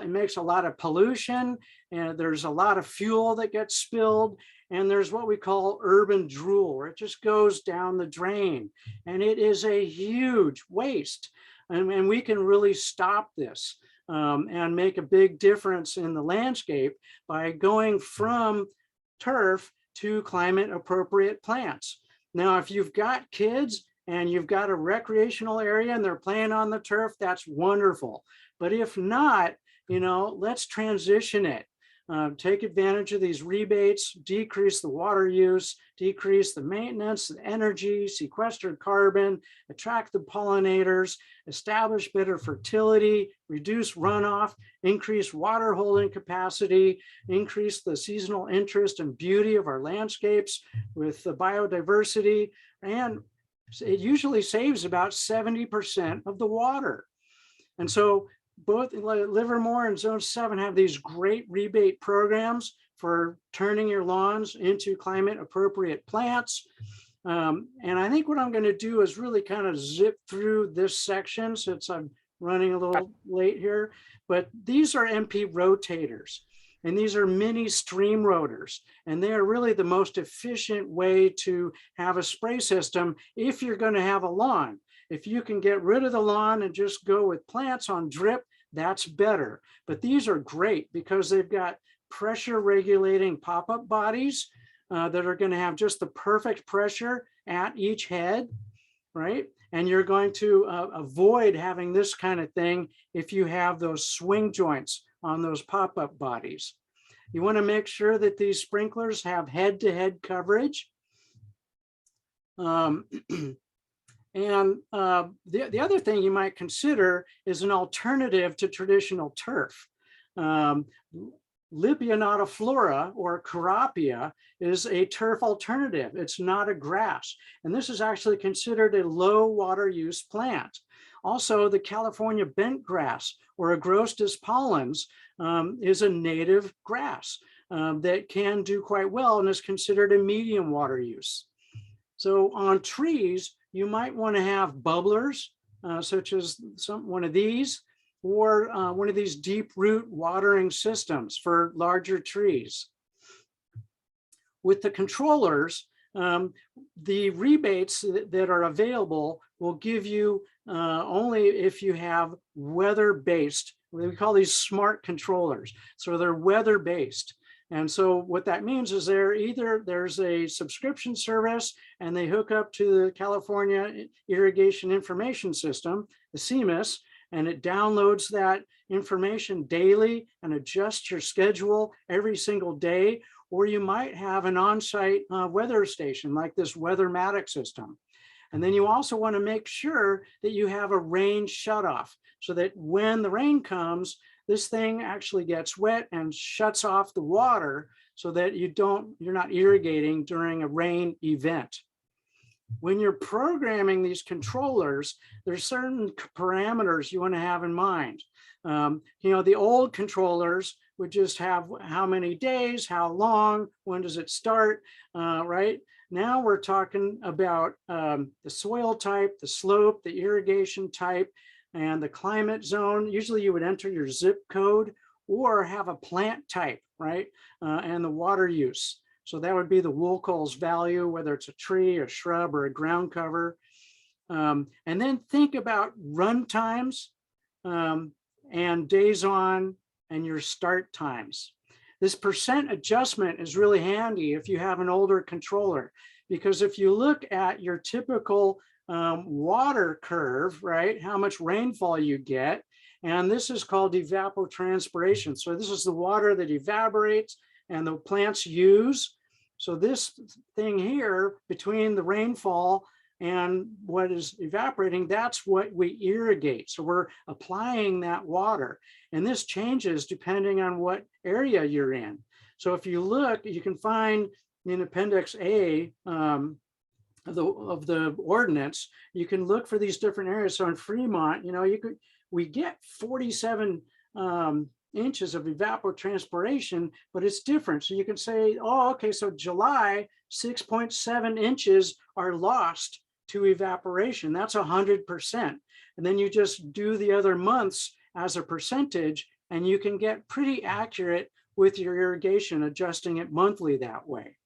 makes a lot of pollution, and there's a lot of fuel that gets spilled. And there's what we call urban drool, where it just goes down the drain. And it is a huge waste. And we can really stop this and make a big difference in the landscape by going from turf to climate appropriate plants. Now, if you've got kids and you've got a recreational area and they're playing on the turf, that's wonderful. But if not, let's transition it. Take advantage of these rebates, decrease the water use, decrease the maintenance, the energy, sequester carbon, attract the pollinators, establish better fertility, reduce runoff, increase water holding capacity, increase the seasonal interest and beauty of our landscapes with the biodiversity, and it usually saves about 70% of the water. And so both Livermore and Zone 7 have these great rebate programs for turning your lawns into climate appropriate plants. And I think what I'm going to do is really kind of zip through this section, since I'm running a little late here, but these are MP rotators. And these are mini stream rotors. And they are really the most efficient way to have a spray system if you're going to have a lawn. If you can get rid of the lawn and just go with plants on drip, that's better. But these are great because they've got pressure regulating pop-up bodies that are going to have just the perfect pressure at each head, right? And you're going to avoid having this kind of thing if you have those swing joints on those pop-up bodies. You want to make sure that these sprinklers have head-to-head coverage. And the other thing you might consider is an alternative to traditional turf. Lipionata or Carapia is a turf alternative. It's not a grass. And this is actually considered a low water use plant. Also, the California bent grass or Agrostis pollens is a native grass that can do quite well and is considered a medium water use. So on trees, you might want to have bubblers, such as one of these, or one of these deep root watering systems for larger trees. With the controllers, the rebates that are available will give you only if you have weather-based. We call these smart controllers. So they're weather-based. And so what that means is there's a subscription service and they hook up to the California Irrigation Information System, the CMIS, and it downloads that information daily and adjusts your schedule every single day. Or you might have an on-site weather station like this Weathermatic system. And then you also want to make sure that you have a rain shutoff so that when the rain comes, this thing actually gets wet and shuts off the water so that you're not irrigating during a rain event. When you're programming these controllers, there's certain parameters you want to have in mind. The old controllers would just have how many days, how long, when does it start, right? Now we're talking about the soil type, the slope, the irrigation type, and the climate zone. Usually you would enter your zip code or have a plant type, right? And the water use. So that would be the Woolcole's value, whether it's a tree, a shrub, or a ground cover. And then think about run times and days on and your start times. This percent adjustment is really handy if you have an older controller, because if you look at your typical water curve, right, how much rainfall you get, and this is called evapotranspiration. So this is the water that evaporates and the plants use. So this thing here between the rainfall and what is evaporating, that's what we irrigate. So we're applying that water. And this changes depending on what area you're in. So if you look, you can find in Appendix A of the ordinance, you can look for these different areas. So in Fremont, we get 47 inches of evapotranspiration, but it's different. So you can say, oh, okay, so July, 6.7 inches are lost to evaporation. That's 100%. And then you just do the other months as a percentage, and you can get pretty accurate with your irrigation, adjusting it monthly that way.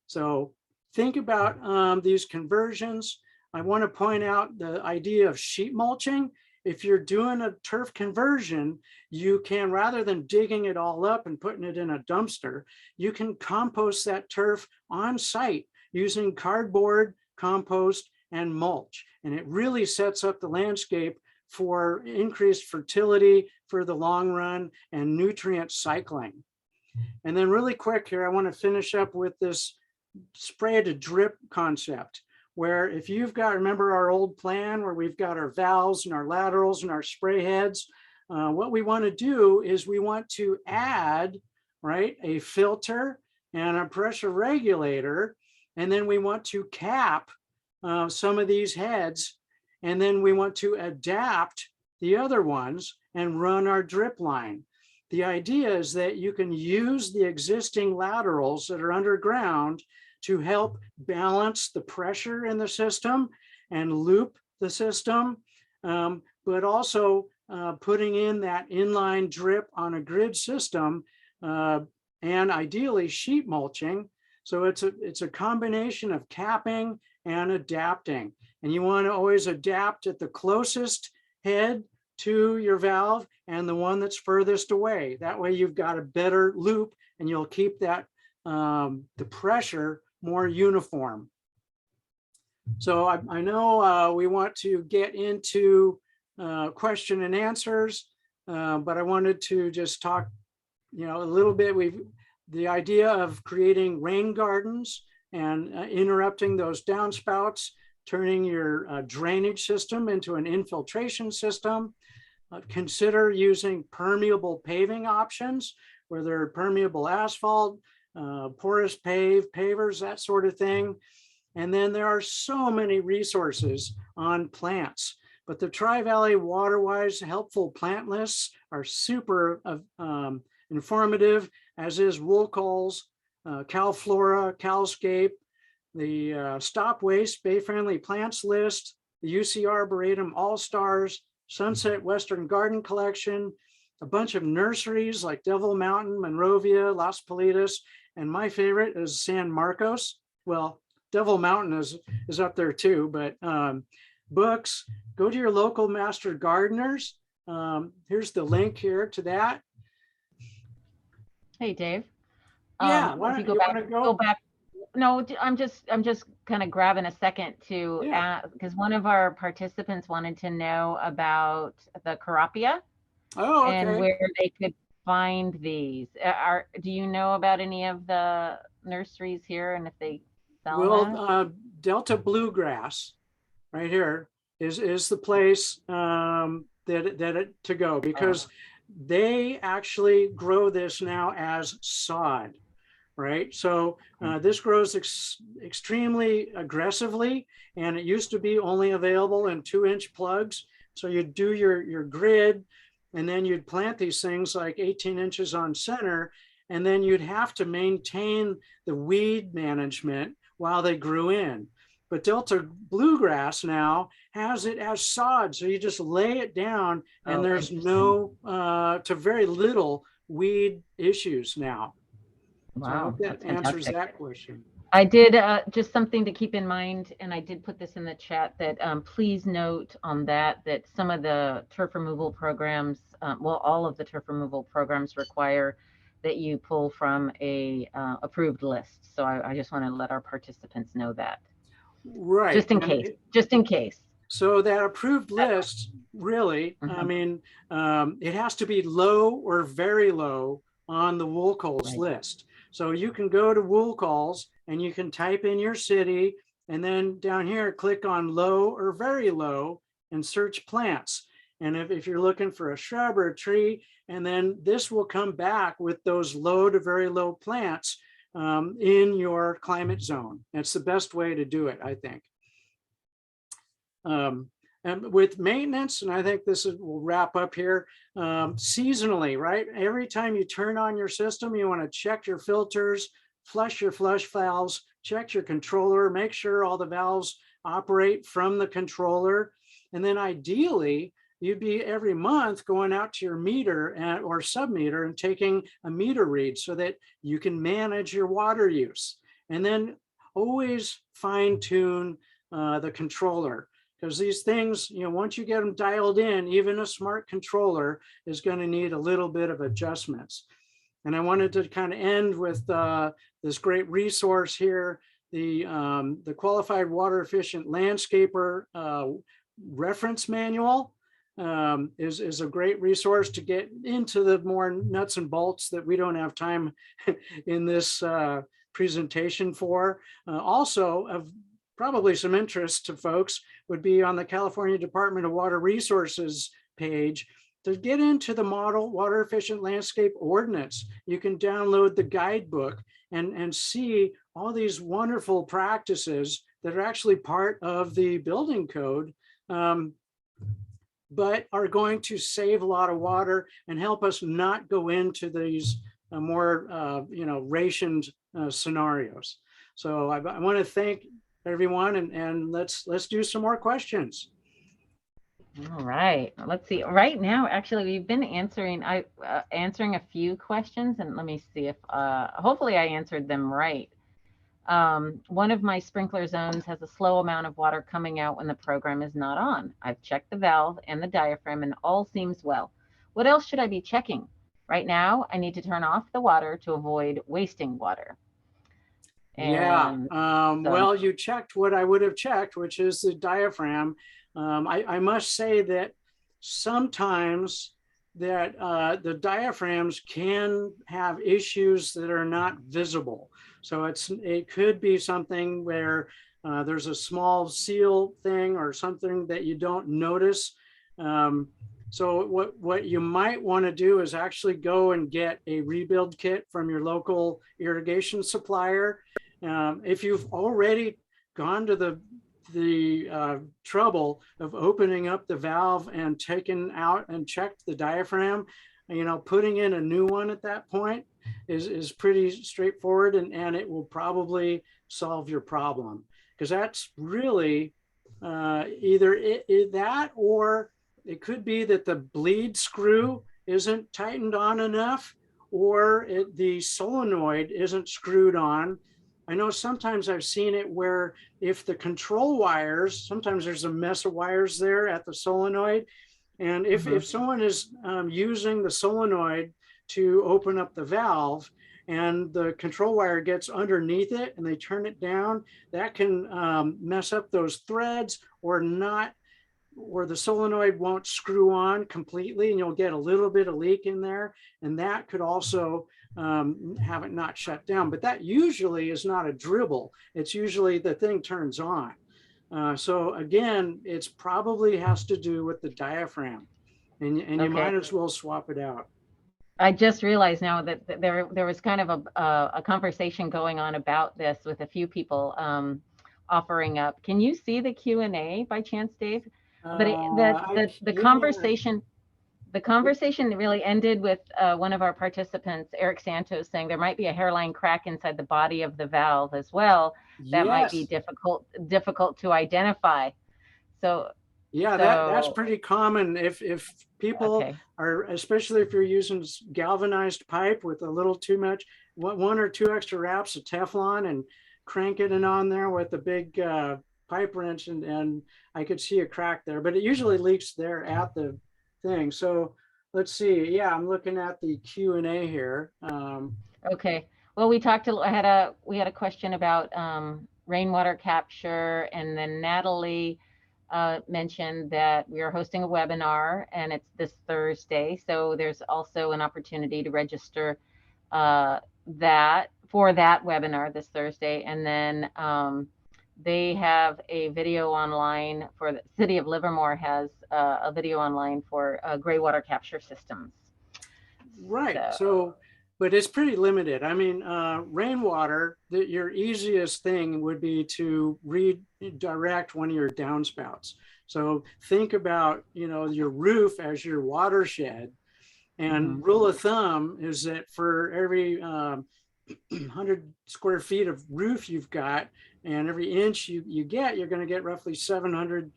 So think about these conversions. I want to point out the idea of sheet mulching. If you're doing a turf conversion, you can, rather than digging it all up and putting it in a dumpster, you can compost that turf on site using cardboard, compost, and mulch. And it really sets up the landscape for increased fertility for the long run and nutrient cycling. And then really quick here, I want to finish up with this spray to drip concept, where if you've got, remember our old plan where we've got our valves and our laterals and our spray heads, what we want to do is we want to add, right, a filter and a pressure regulator, and then we want to cap some of these heads, and then we want to adapt the other ones and run our drip line. The idea is that you can use the existing laterals that are underground to help balance the pressure in the system and loop the system but also putting in that inline drip on a grid system, and ideally sheet mulching. So it's a combination of capping and adapting. And you want to always adapt at the closest head to your valve and the one that's furthest away. That way you've got a better loop and you'll keep that the pressure more uniform. So I know we want to get into question and answers, but I wanted to just talk, a little bit. The idea of creating rain gardens and interrupting those downspouts, turning your drainage system into an infiltration system. Consider using permeable paving options, where they're permeable asphalt, porous pavers, that sort of thing. And then there are so many resources on plants, but the Tri-Valley Waterwise helpful plant lists are super informative, as is Woolcole's, CalFlora, CalScape, the Stop Waste Bay Friendly Plants list, the UC Arboretum All-Stars, Sunset Western Garden Collection, a bunch of nurseries like Devil Mountain, Monrovia, Las Politas, and my favorite is San Marcos. Well, Devil Mountain is up there too, but books, go to your local master gardeners. Here's the link here to that. Hey, Dave. Yeah, If you go back. No, I'm just kind of grabbing a second to ask, because one of our participants wanted to know about the Carapia. Oh, okay. And where they could find these. Do you know about any of the nurseries here and if they sell them? Delta Bluegrass right here is the place to go, because they actually grow this now as sod, right? So this grows extremely aggressively, and it used to be only available in 2-inch plugs. So you do your grid, and then you'd plant these things like 18 inches on center, and then you'd have to maintain the weed management while they grew in. But Delta Bluegrass now has it as sod. So you just lay it down and there's no to very little weed issues now. Wow, so that answers that question. I did just something to keep in mind, and I did put this in the chat, that please note on that some of the turf removal programs, all of the turf removal programs require that you pull from a approved list. So I just want to let our participants know that. Right. Just in case. So that approved list, really, I mean, it has to be low or very low on the Woolcole's list. So you can go to Woolcole's and you can type in your city, and then down here, click on low or very low and search plants. And if you're looking for a shrub or a tree, and then this will come back with those low to very low plants in your climate zone. That's the best way to do it, I think. And with maintenance, and I think we'll wrap up here, seasonally, right? Every time you turn on your system, you want to check your filters, flush your flush valves, check your controller, make sure all the valves operate from the controller. And then ideally, you'd be every month going out to your meter or sub-meter and taking a meter read so that you can manage your water use. And then always fine tune the controller, because these things, once you get them dialed in, even a smart controller is going to need a little bit of adjustments. And I wanted to kind of end with this great resource here, the Qualified Water Efficient Landscaper reference manual. Is a great resource to get into the more nuts and bolts that we don't have time in this presentation for. Also of probably some interest to folks would be on the California Department of Water Resources page. To get into the Model Water Efficient Landscape Ordinance, you can download the guidebook and see all these wonderful practices that are actually part of the building code, but are going to save a lot of water and help us not go into these more rationed scenarios. So I want to thank everyone, and let's do some more questions. All right. Let's see. Right now, actually, we've been answering a few questions, and let me see if hopefully I answered them right. One of my sprinkler zones has a slow amount of water coming out when the program is not on. I've checked the valve and the diaphragm, and all seems well. What else should I be checking? Right now, I need to turn off the water to avoid wasting water. Yeah, And so, well, you checked what I would have checked, which is the diaphragm. I must say that sometimes that the diaphragms can have issues that are not visible. So it could be something where there's a small seal thing or something that you don't notice. So what you might want to do is actually go and get a rebuild kit from your local irrigation supplier. If you've already gone to the trouble of opening up the valve and taken out and checked the diaphragm, putting in a new one at that point is pretty straightforward, and it will probably solve your problem, because that's really either that, or it could be that the bleed screw isn't tightened on enough, or the solenoid isn't screwed on. I know sometimes I've seen it where if the control wires, sometimes there's a mess of wires there at the solenoid. And if someone is using the solenoid to open up the valve and the control wire gets underneath it and they turn it down, that can mess up those threads, or not, where the solenoid won't screw on completely, and you'll get a little bit of leak in there. And that could also have it not shut down. But that usually is not a dribble. It's usually the thing turns on. So again, it's probably has to do with the diaphragm, and you might as well swap it out. I just realized now that there was kind of a conversation going on about this with a few people offering up. Can you see the Q&A by chance, Dave? But the conversation really ended with one of our participants, Eric Santos, saying there might be a hairline crack inside the body of the valve as well. That might be difficult to identify. So yeah, that's pretty common. If people are, especially if you're using galvanized pipe with a little too much, one or two extra wraps of Teflon, and crank it in on there with a big pipe wrench, and I could see a crack there, but it usually leaks there at the thing. So let's see. Yeah, I'm looking at the Q&A here. Okay. Well, we had a question about rainwater capture, and then Natalie mentioned that we are hosting a webinar, and it's this Thursday. So there's also an opportunity to register that webinar this Thursday. And then they have a video online for the City of Livermore has a video online for gray water capture systems. Right. So but it's pretty limited. I mean, rainwater, your easiest thing would be to redirect one of your downspouts. So think about, your roof as your watershed. And rule of thumb is that for every 100 square feet of roof you've got, and every inch you get, you're going to get roughly 700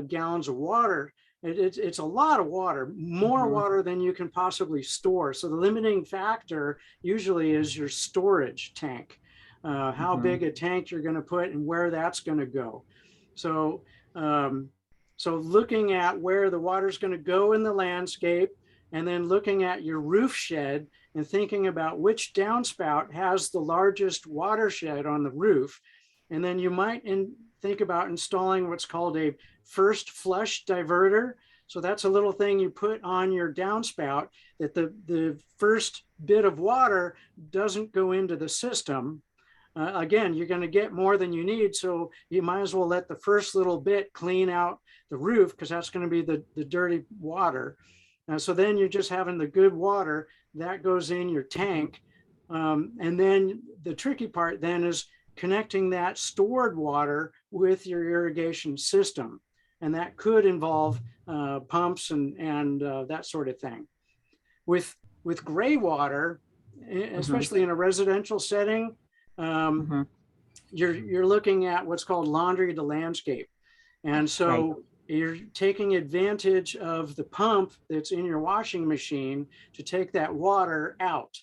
gallons of water. It's a lot of water, more water than you can possibly store. So the limiting factor usually is your storage tank, how big a tank you're going to put and where that's going to go. So, so looking at where the water's going to go in the landscape, and then looking at your roof shed and thinking about which downspout has the largest watershed on the roof. And then you might think about installing what's called a first flush diverter. So that's a little thing you put on your downspout that the first bit of water doesn't go into the system. Again, you're going to get more than you need. So you might as well let the first little bit clean out the roof, because that's going to be the dirty water. So then you're just having the good water that goes in your tank. And then the tricky part then is connecting that stored water with your irrigation system. And that could involve pumps and that sort of thing. With gray water, especially in a residential setting, you're looking at what's called laundry to landscape. And so you're taking advantage of the pump that's in your washing machine to take that water out.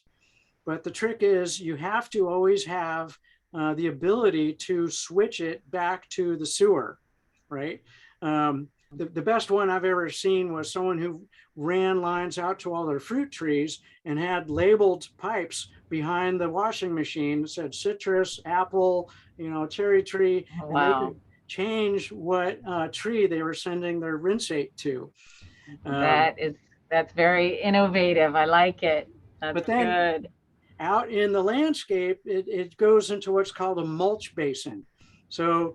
But the trick is you have to always have the ability to switch it back to the sewer, right? The best one I've ever seen was someone who ran lines out to all their fruit trees and had labeled pipes behind the washing machine that said citrus, apple, cherry tree, and they Wow. could change what tree they were sending their rinsate to. That's very innovative. I like it. That's But then good. out in the landscape, it goes into what's called a mulch basin. So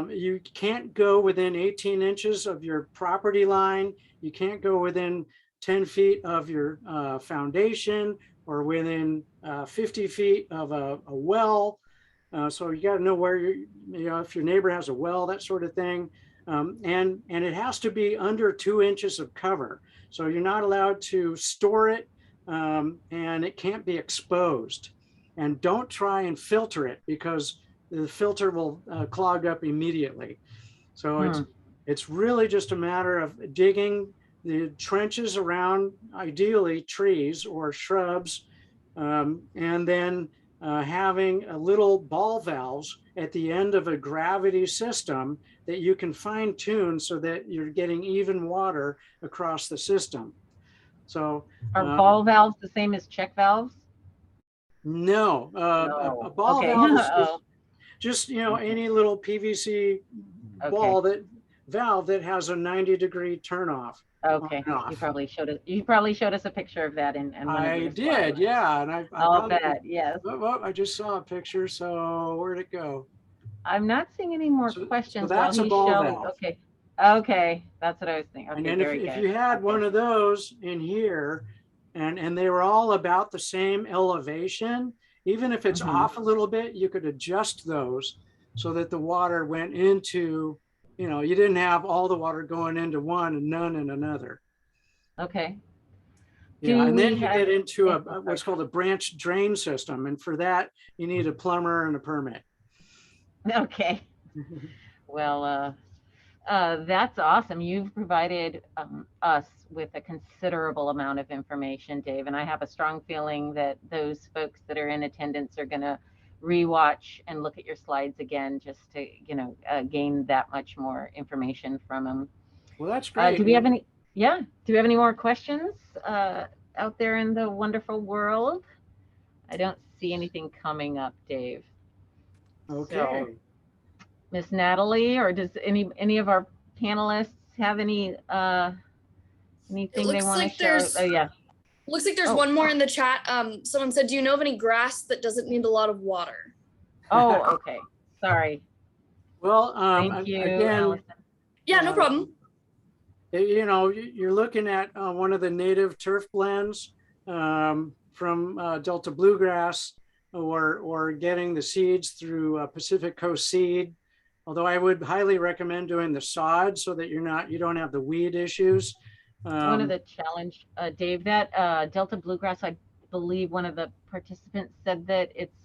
you can't go within 18 inches of your property line. You can't go within 10 feet of your foundation or within 50 feet of a well. So you got to know where if your neighbor has a well, that sort of thing. And it has to be under 2 inches of cover. So you're not allowed to store it, and it can't be exposed. And don't try and filter it because the filter will clog up immediately. So it's really just a matter of digging the trenches around, ideally trees or shrubs, and then having a little ball valves at the end of a gravity system that you can fine tune so that you're getting even water across the system. So are ball valves the same as check valves? no, No. a ball Okay. valve is just any little PVC ball valve that has a 90-degree turnoff. Okay. You probably showed us a picture of that in one of I your did, slides. yeah, and I'll bet, yes. Oh, I just saw a picture. So where'd it go? I'm not seeing any more questions. So that's while a he's ball showing. valve. Okay, that's what I was thinking. Okay, And then very if good. you had one of those in here, and they were all about the same elevation, even if it's off a little bit, you could adjust those so that the water went into, you didn't have all the water going into one and none in another. Okay. Yeah, and then you get into what's called a branch drain system. And for that, you need a plumber and a permit. Okay. Well, that's awesome. You've provided us with a considerable amount of information, Dave, and I have a strong feeling that those folks that are in attendance are going to rewatch and look at your slides again just to, gain that much more information from them. Well, that's great. Do we have any? Yeah. Do we have any more questions out there in the wonderful world? I don't see anything coming up, Dave. Okay. So, Miss Natalie, or does any of our panelists have anything they want to share? Oh, yeah. Looks like there's one more in the chat. Someone said, do you know of any grass that doesn't need a lot of water? Oh, okay. Sorry. Well, thank you, again, Allison. Yeah, no problem. You're looking at one of the native turf blends from Delta Bluegrass, or getting the seeds through Pacific Coast Seed. Although I would highly recommend doing the sod so that you don't have the weed issues. One of the challenge, Dave, that Delta Bluegrass, I believe one of the participants said that it's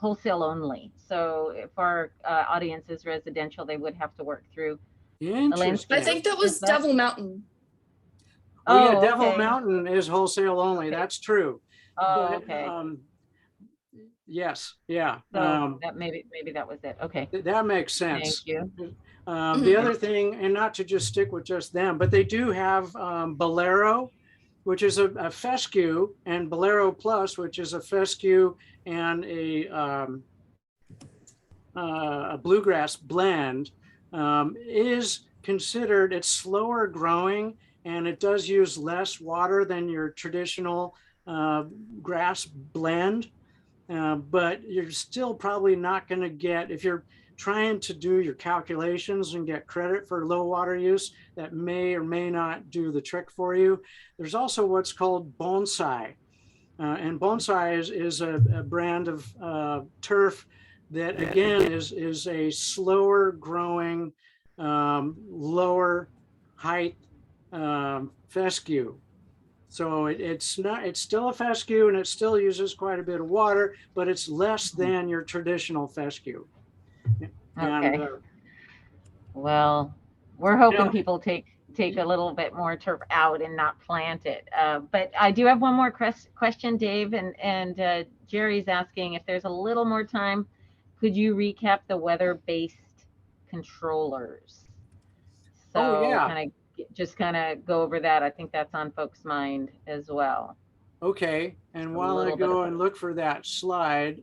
wholesale only. So if our audience is residential, they would have to work through a landscape. I think that was Devil Mountain. Oh yeah, Devil Mountain is wholesale only. That's true. Oh, okay. Yes, yeah. So that maybe that was it. Okay. That makes sense. Thank you. The other thing, and not to just stick with just them, but they do have Bolero, which is a fescue, and Bolero Plus, which is a fescue and a bluegrass blend, is considered, it's slower growing, and it does use less water than your traditional grass blend. But you're still probably not going to get, if you're trying to do your calculations and get credit for low water use, that may or may not do the trick for you. There's also what's called bonsai. And bonsai is a brand of turf that, again, is a slower growing, lower height fescue. So it's still a fescue, and it still uses quite a bit of water, but it's less than your traditional fescue. Okay. Well, we're hoping Yeah. people take a little bit more turf out and not plant it. But I do have one more question, Dave, and Jerry's asking if there's a little more time, could you recap the weather-based controllers? Oh, So yeah. kind of go over that. I think that's on folks' mind as well. Okay, and A while I little bit of go and look for that slide,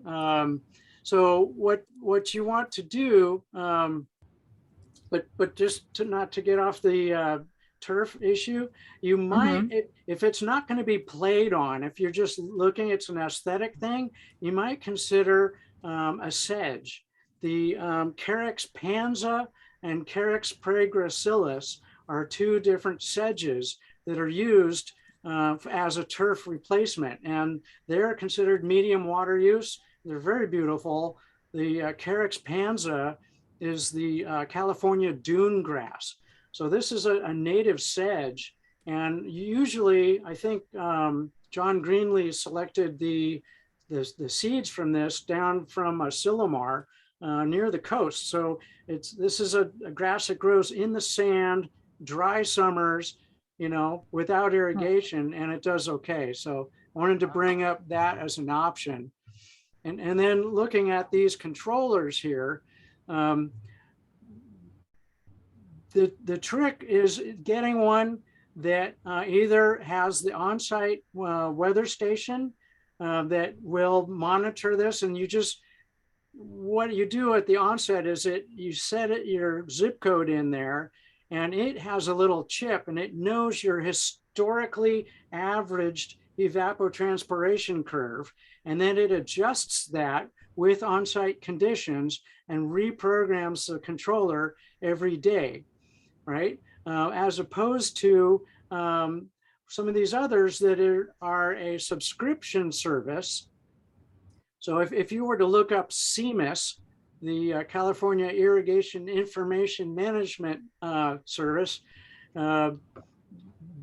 so what you want to do, but just to not to get off the turf issue, you might, if it's not going to be played on, if you're just looking, it's an aesthetic thing, you might consider a sedge. The Carex panza and Carex praegracilis are two different sedges that are used as a turf replacement, and they're considered medium water use. They're very beautiful. The Carex panza is the California dune grass. So this is a native sedge, and usually I think John Greenlee selected the seeds from this down from Silomar near the coast. So this is a grass that grows in the sand, dry summers, without irrigation, and it does okay. So I wanted to bring up that as an option. And then looking at these controllers here, the trick is getting one that either has the on-site weather station that will monitor this, and what you do at the onset is you set your zip code in there, and it has a little chip, and it knows your historically averaged evapotranspiration curve, and then it adjusts that with on-site conditions and reprograms the controller every day, right? As opposed to some of these others that are a subscription service. So if you were to look up CMIS, the California Irrigation Information Management Service,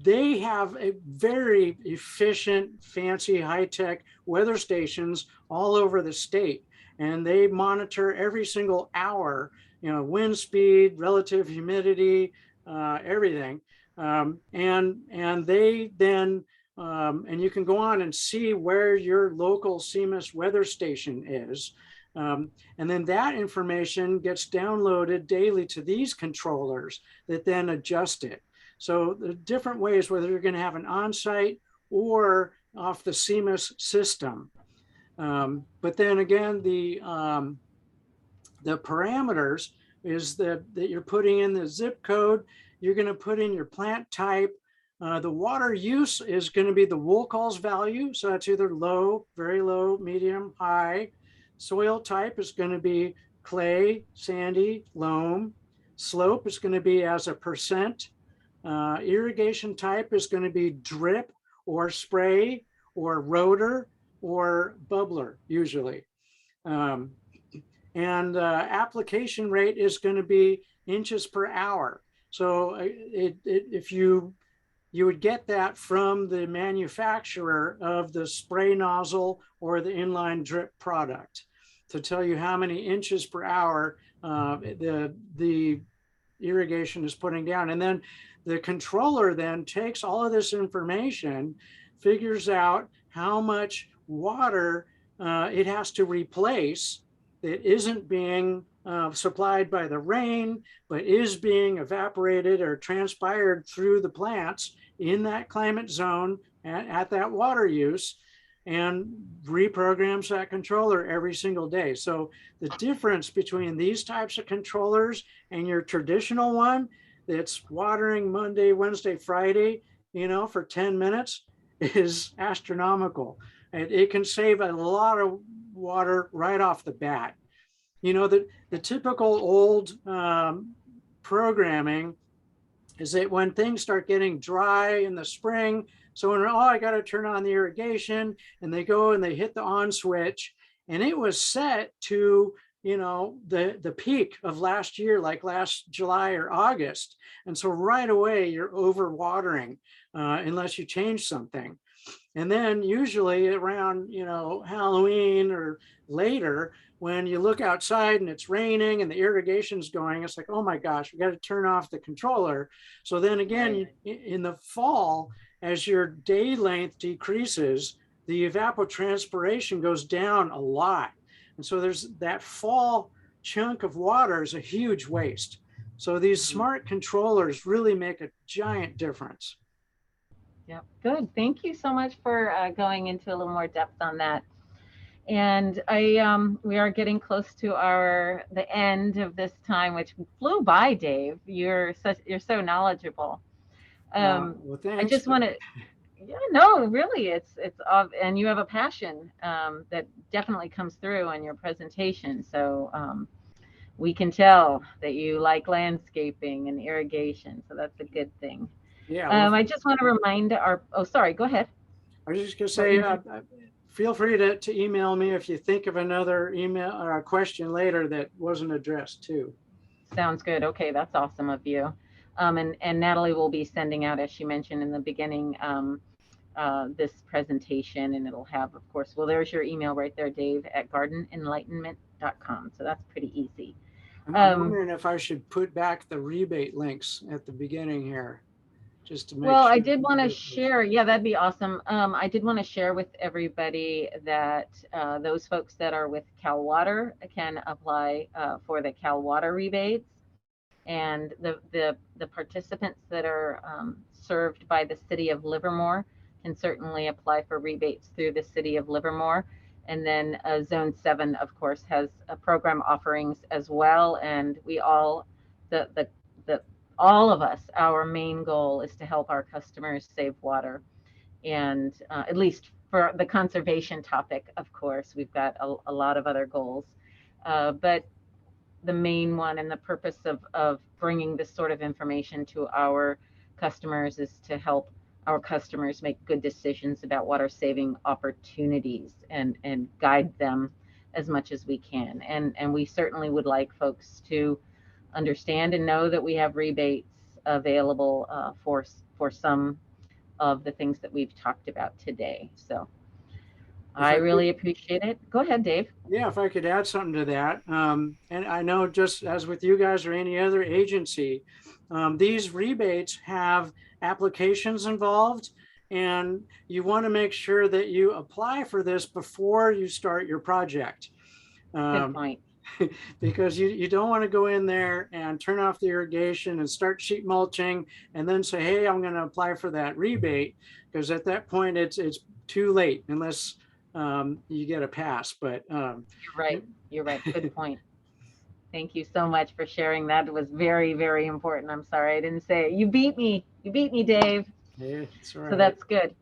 they have a very efficient, fancy, high-tech weather stations all over the state. And they monitor every single hour, wind speed, relative humidity, everything. And they then, and you can go on and see where your local CMIS weather station is. And then that information gets downloaded daily to these controllers that then adjust it. So the different ways, whether you're going to have an on-site or off the CMIS system. But then again, the parameters is that you're putting in the zip code, you're going to put in your plant type. The water use is going to be the Woolcall's value. So that's either low, very low, medium, high. Soil type is going to be clay, sandy, loam. Slope is going to be as a percent. Irrigation type is going to be drip or spray or rotor or bubbler usually. And application rate is going to be inches per hour. So if you would get that from the manufacturer of the spray nozzle or the inline drip product to tell you how many inches per hour the irrigation is putting down. And then the controller then takes all of this information, figures out how much water it has to replace that isn't being supplied by the rain, but is being evaporated or transpired through the plants in that climate zone at that water use, and reprograms that controller every single day. So the difference between these types of controllers and your traditional one that's watering Monday, Wednesday, Friday, for 10 minutes is astronomical. And it can save a lot of water right off the bat. The typical old programming is that when things start getting dry in the spring, so I got to turn on the irrigation, and they go and they hit the on switch, and it was set to the peak of last year, like last July or August, and so right away you're overwatering unless you change something. And then usually around, Halloween or later, when you look outside and it's raining and the irrigation's going, it's like, oh my gosh, we got to turn off the controller. So then again, in the fall, as your day length decreases, the evapotranspiration goes down a lot. And so there's that fall chunk of water is a huge waste. So these smart controllers really make a giant difference. Yep, good. Thank you so much for going into a little more depth on that. And we are getting close to the end of this time, which flew by, Dave. You're so knowledgeable. Well, I thanks. just want to, yeah, no, really, and you have a passion that definitely comes through in your presentation. So we can tell that you like landscaping and irrigation. So that's a good thing. Yeah. Well, I just want to remind oh, sorry, go ahead. I was just going to say, feel free to email me if you think of another email or a question later that wasn't addressed too. Sounds good. Okay, that's awesome of you. And Natalie will be sending out, as she mentioned in the beginning, this presentation, and it'll have, of course, well, there's your email right there, Dave, at gardenenlightenment.com. So that's pretty easy. I'm wondering if I should put back the rebate links at the beginning here, just to make well, sure. I did want to share, yeah, that'd be awesome. I did want to share with everybody that those folks that are with Cal Water can apply for the Cal Water rebates, and the participants that are served by the City of Livermore can certainly apply for rebates through the City of Livermore. And then Zone 7, of course, has program offerings as well. And we all, all of us, our main goal is to help our customers save water. And at least for the conservation topic, of course, we've got a lot of other goals. But the main one and the purpose of bringing this sort of information to our customers is to help our customers make good decisions about water saving opportunities and guide them as much as we can. And we certainly would like folks to understand and know that we have rebates available for some of the things that we've talked about today. So I really appreciate it. Go ahead, Dave. Yeah, if I could add something to that. And I know, just as with you guys or any other agency, these rebates have applications involved, and you want to make sure that you apply for this before you start your project. Good point. Because you don't want to go in there and turn off the irrigation and start sheet mulching and then say, hey, I'm going to apply for that rebate, because at that point it's too late unless you get a pass. But you're right. Good point. Thank you so much for sharing. That was very, very important. I'm sorry I didn't say it. You beat me, Dave. Yeah, that's all right. So that's good.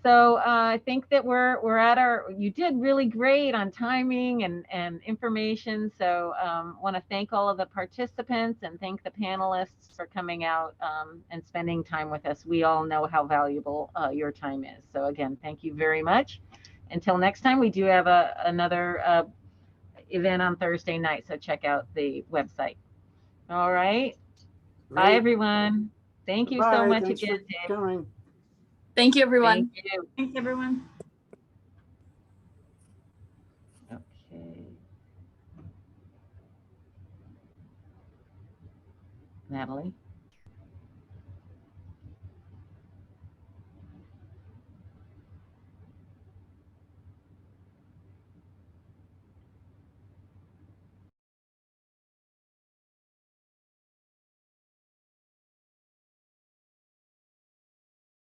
So I think that we're at you did really great on timing and information. So want to thank all of the participants and thank the panelists for coming out and spending time with us. We all know how valuable your time is. So again, thank you very much. Until next time, we do have another event on Thursday night. So check out the website. All right. Bye, everyone. Thank you so much again, Dave. Thank you, everyone. Thank you. Thanks, everyone. Okay. Natalie?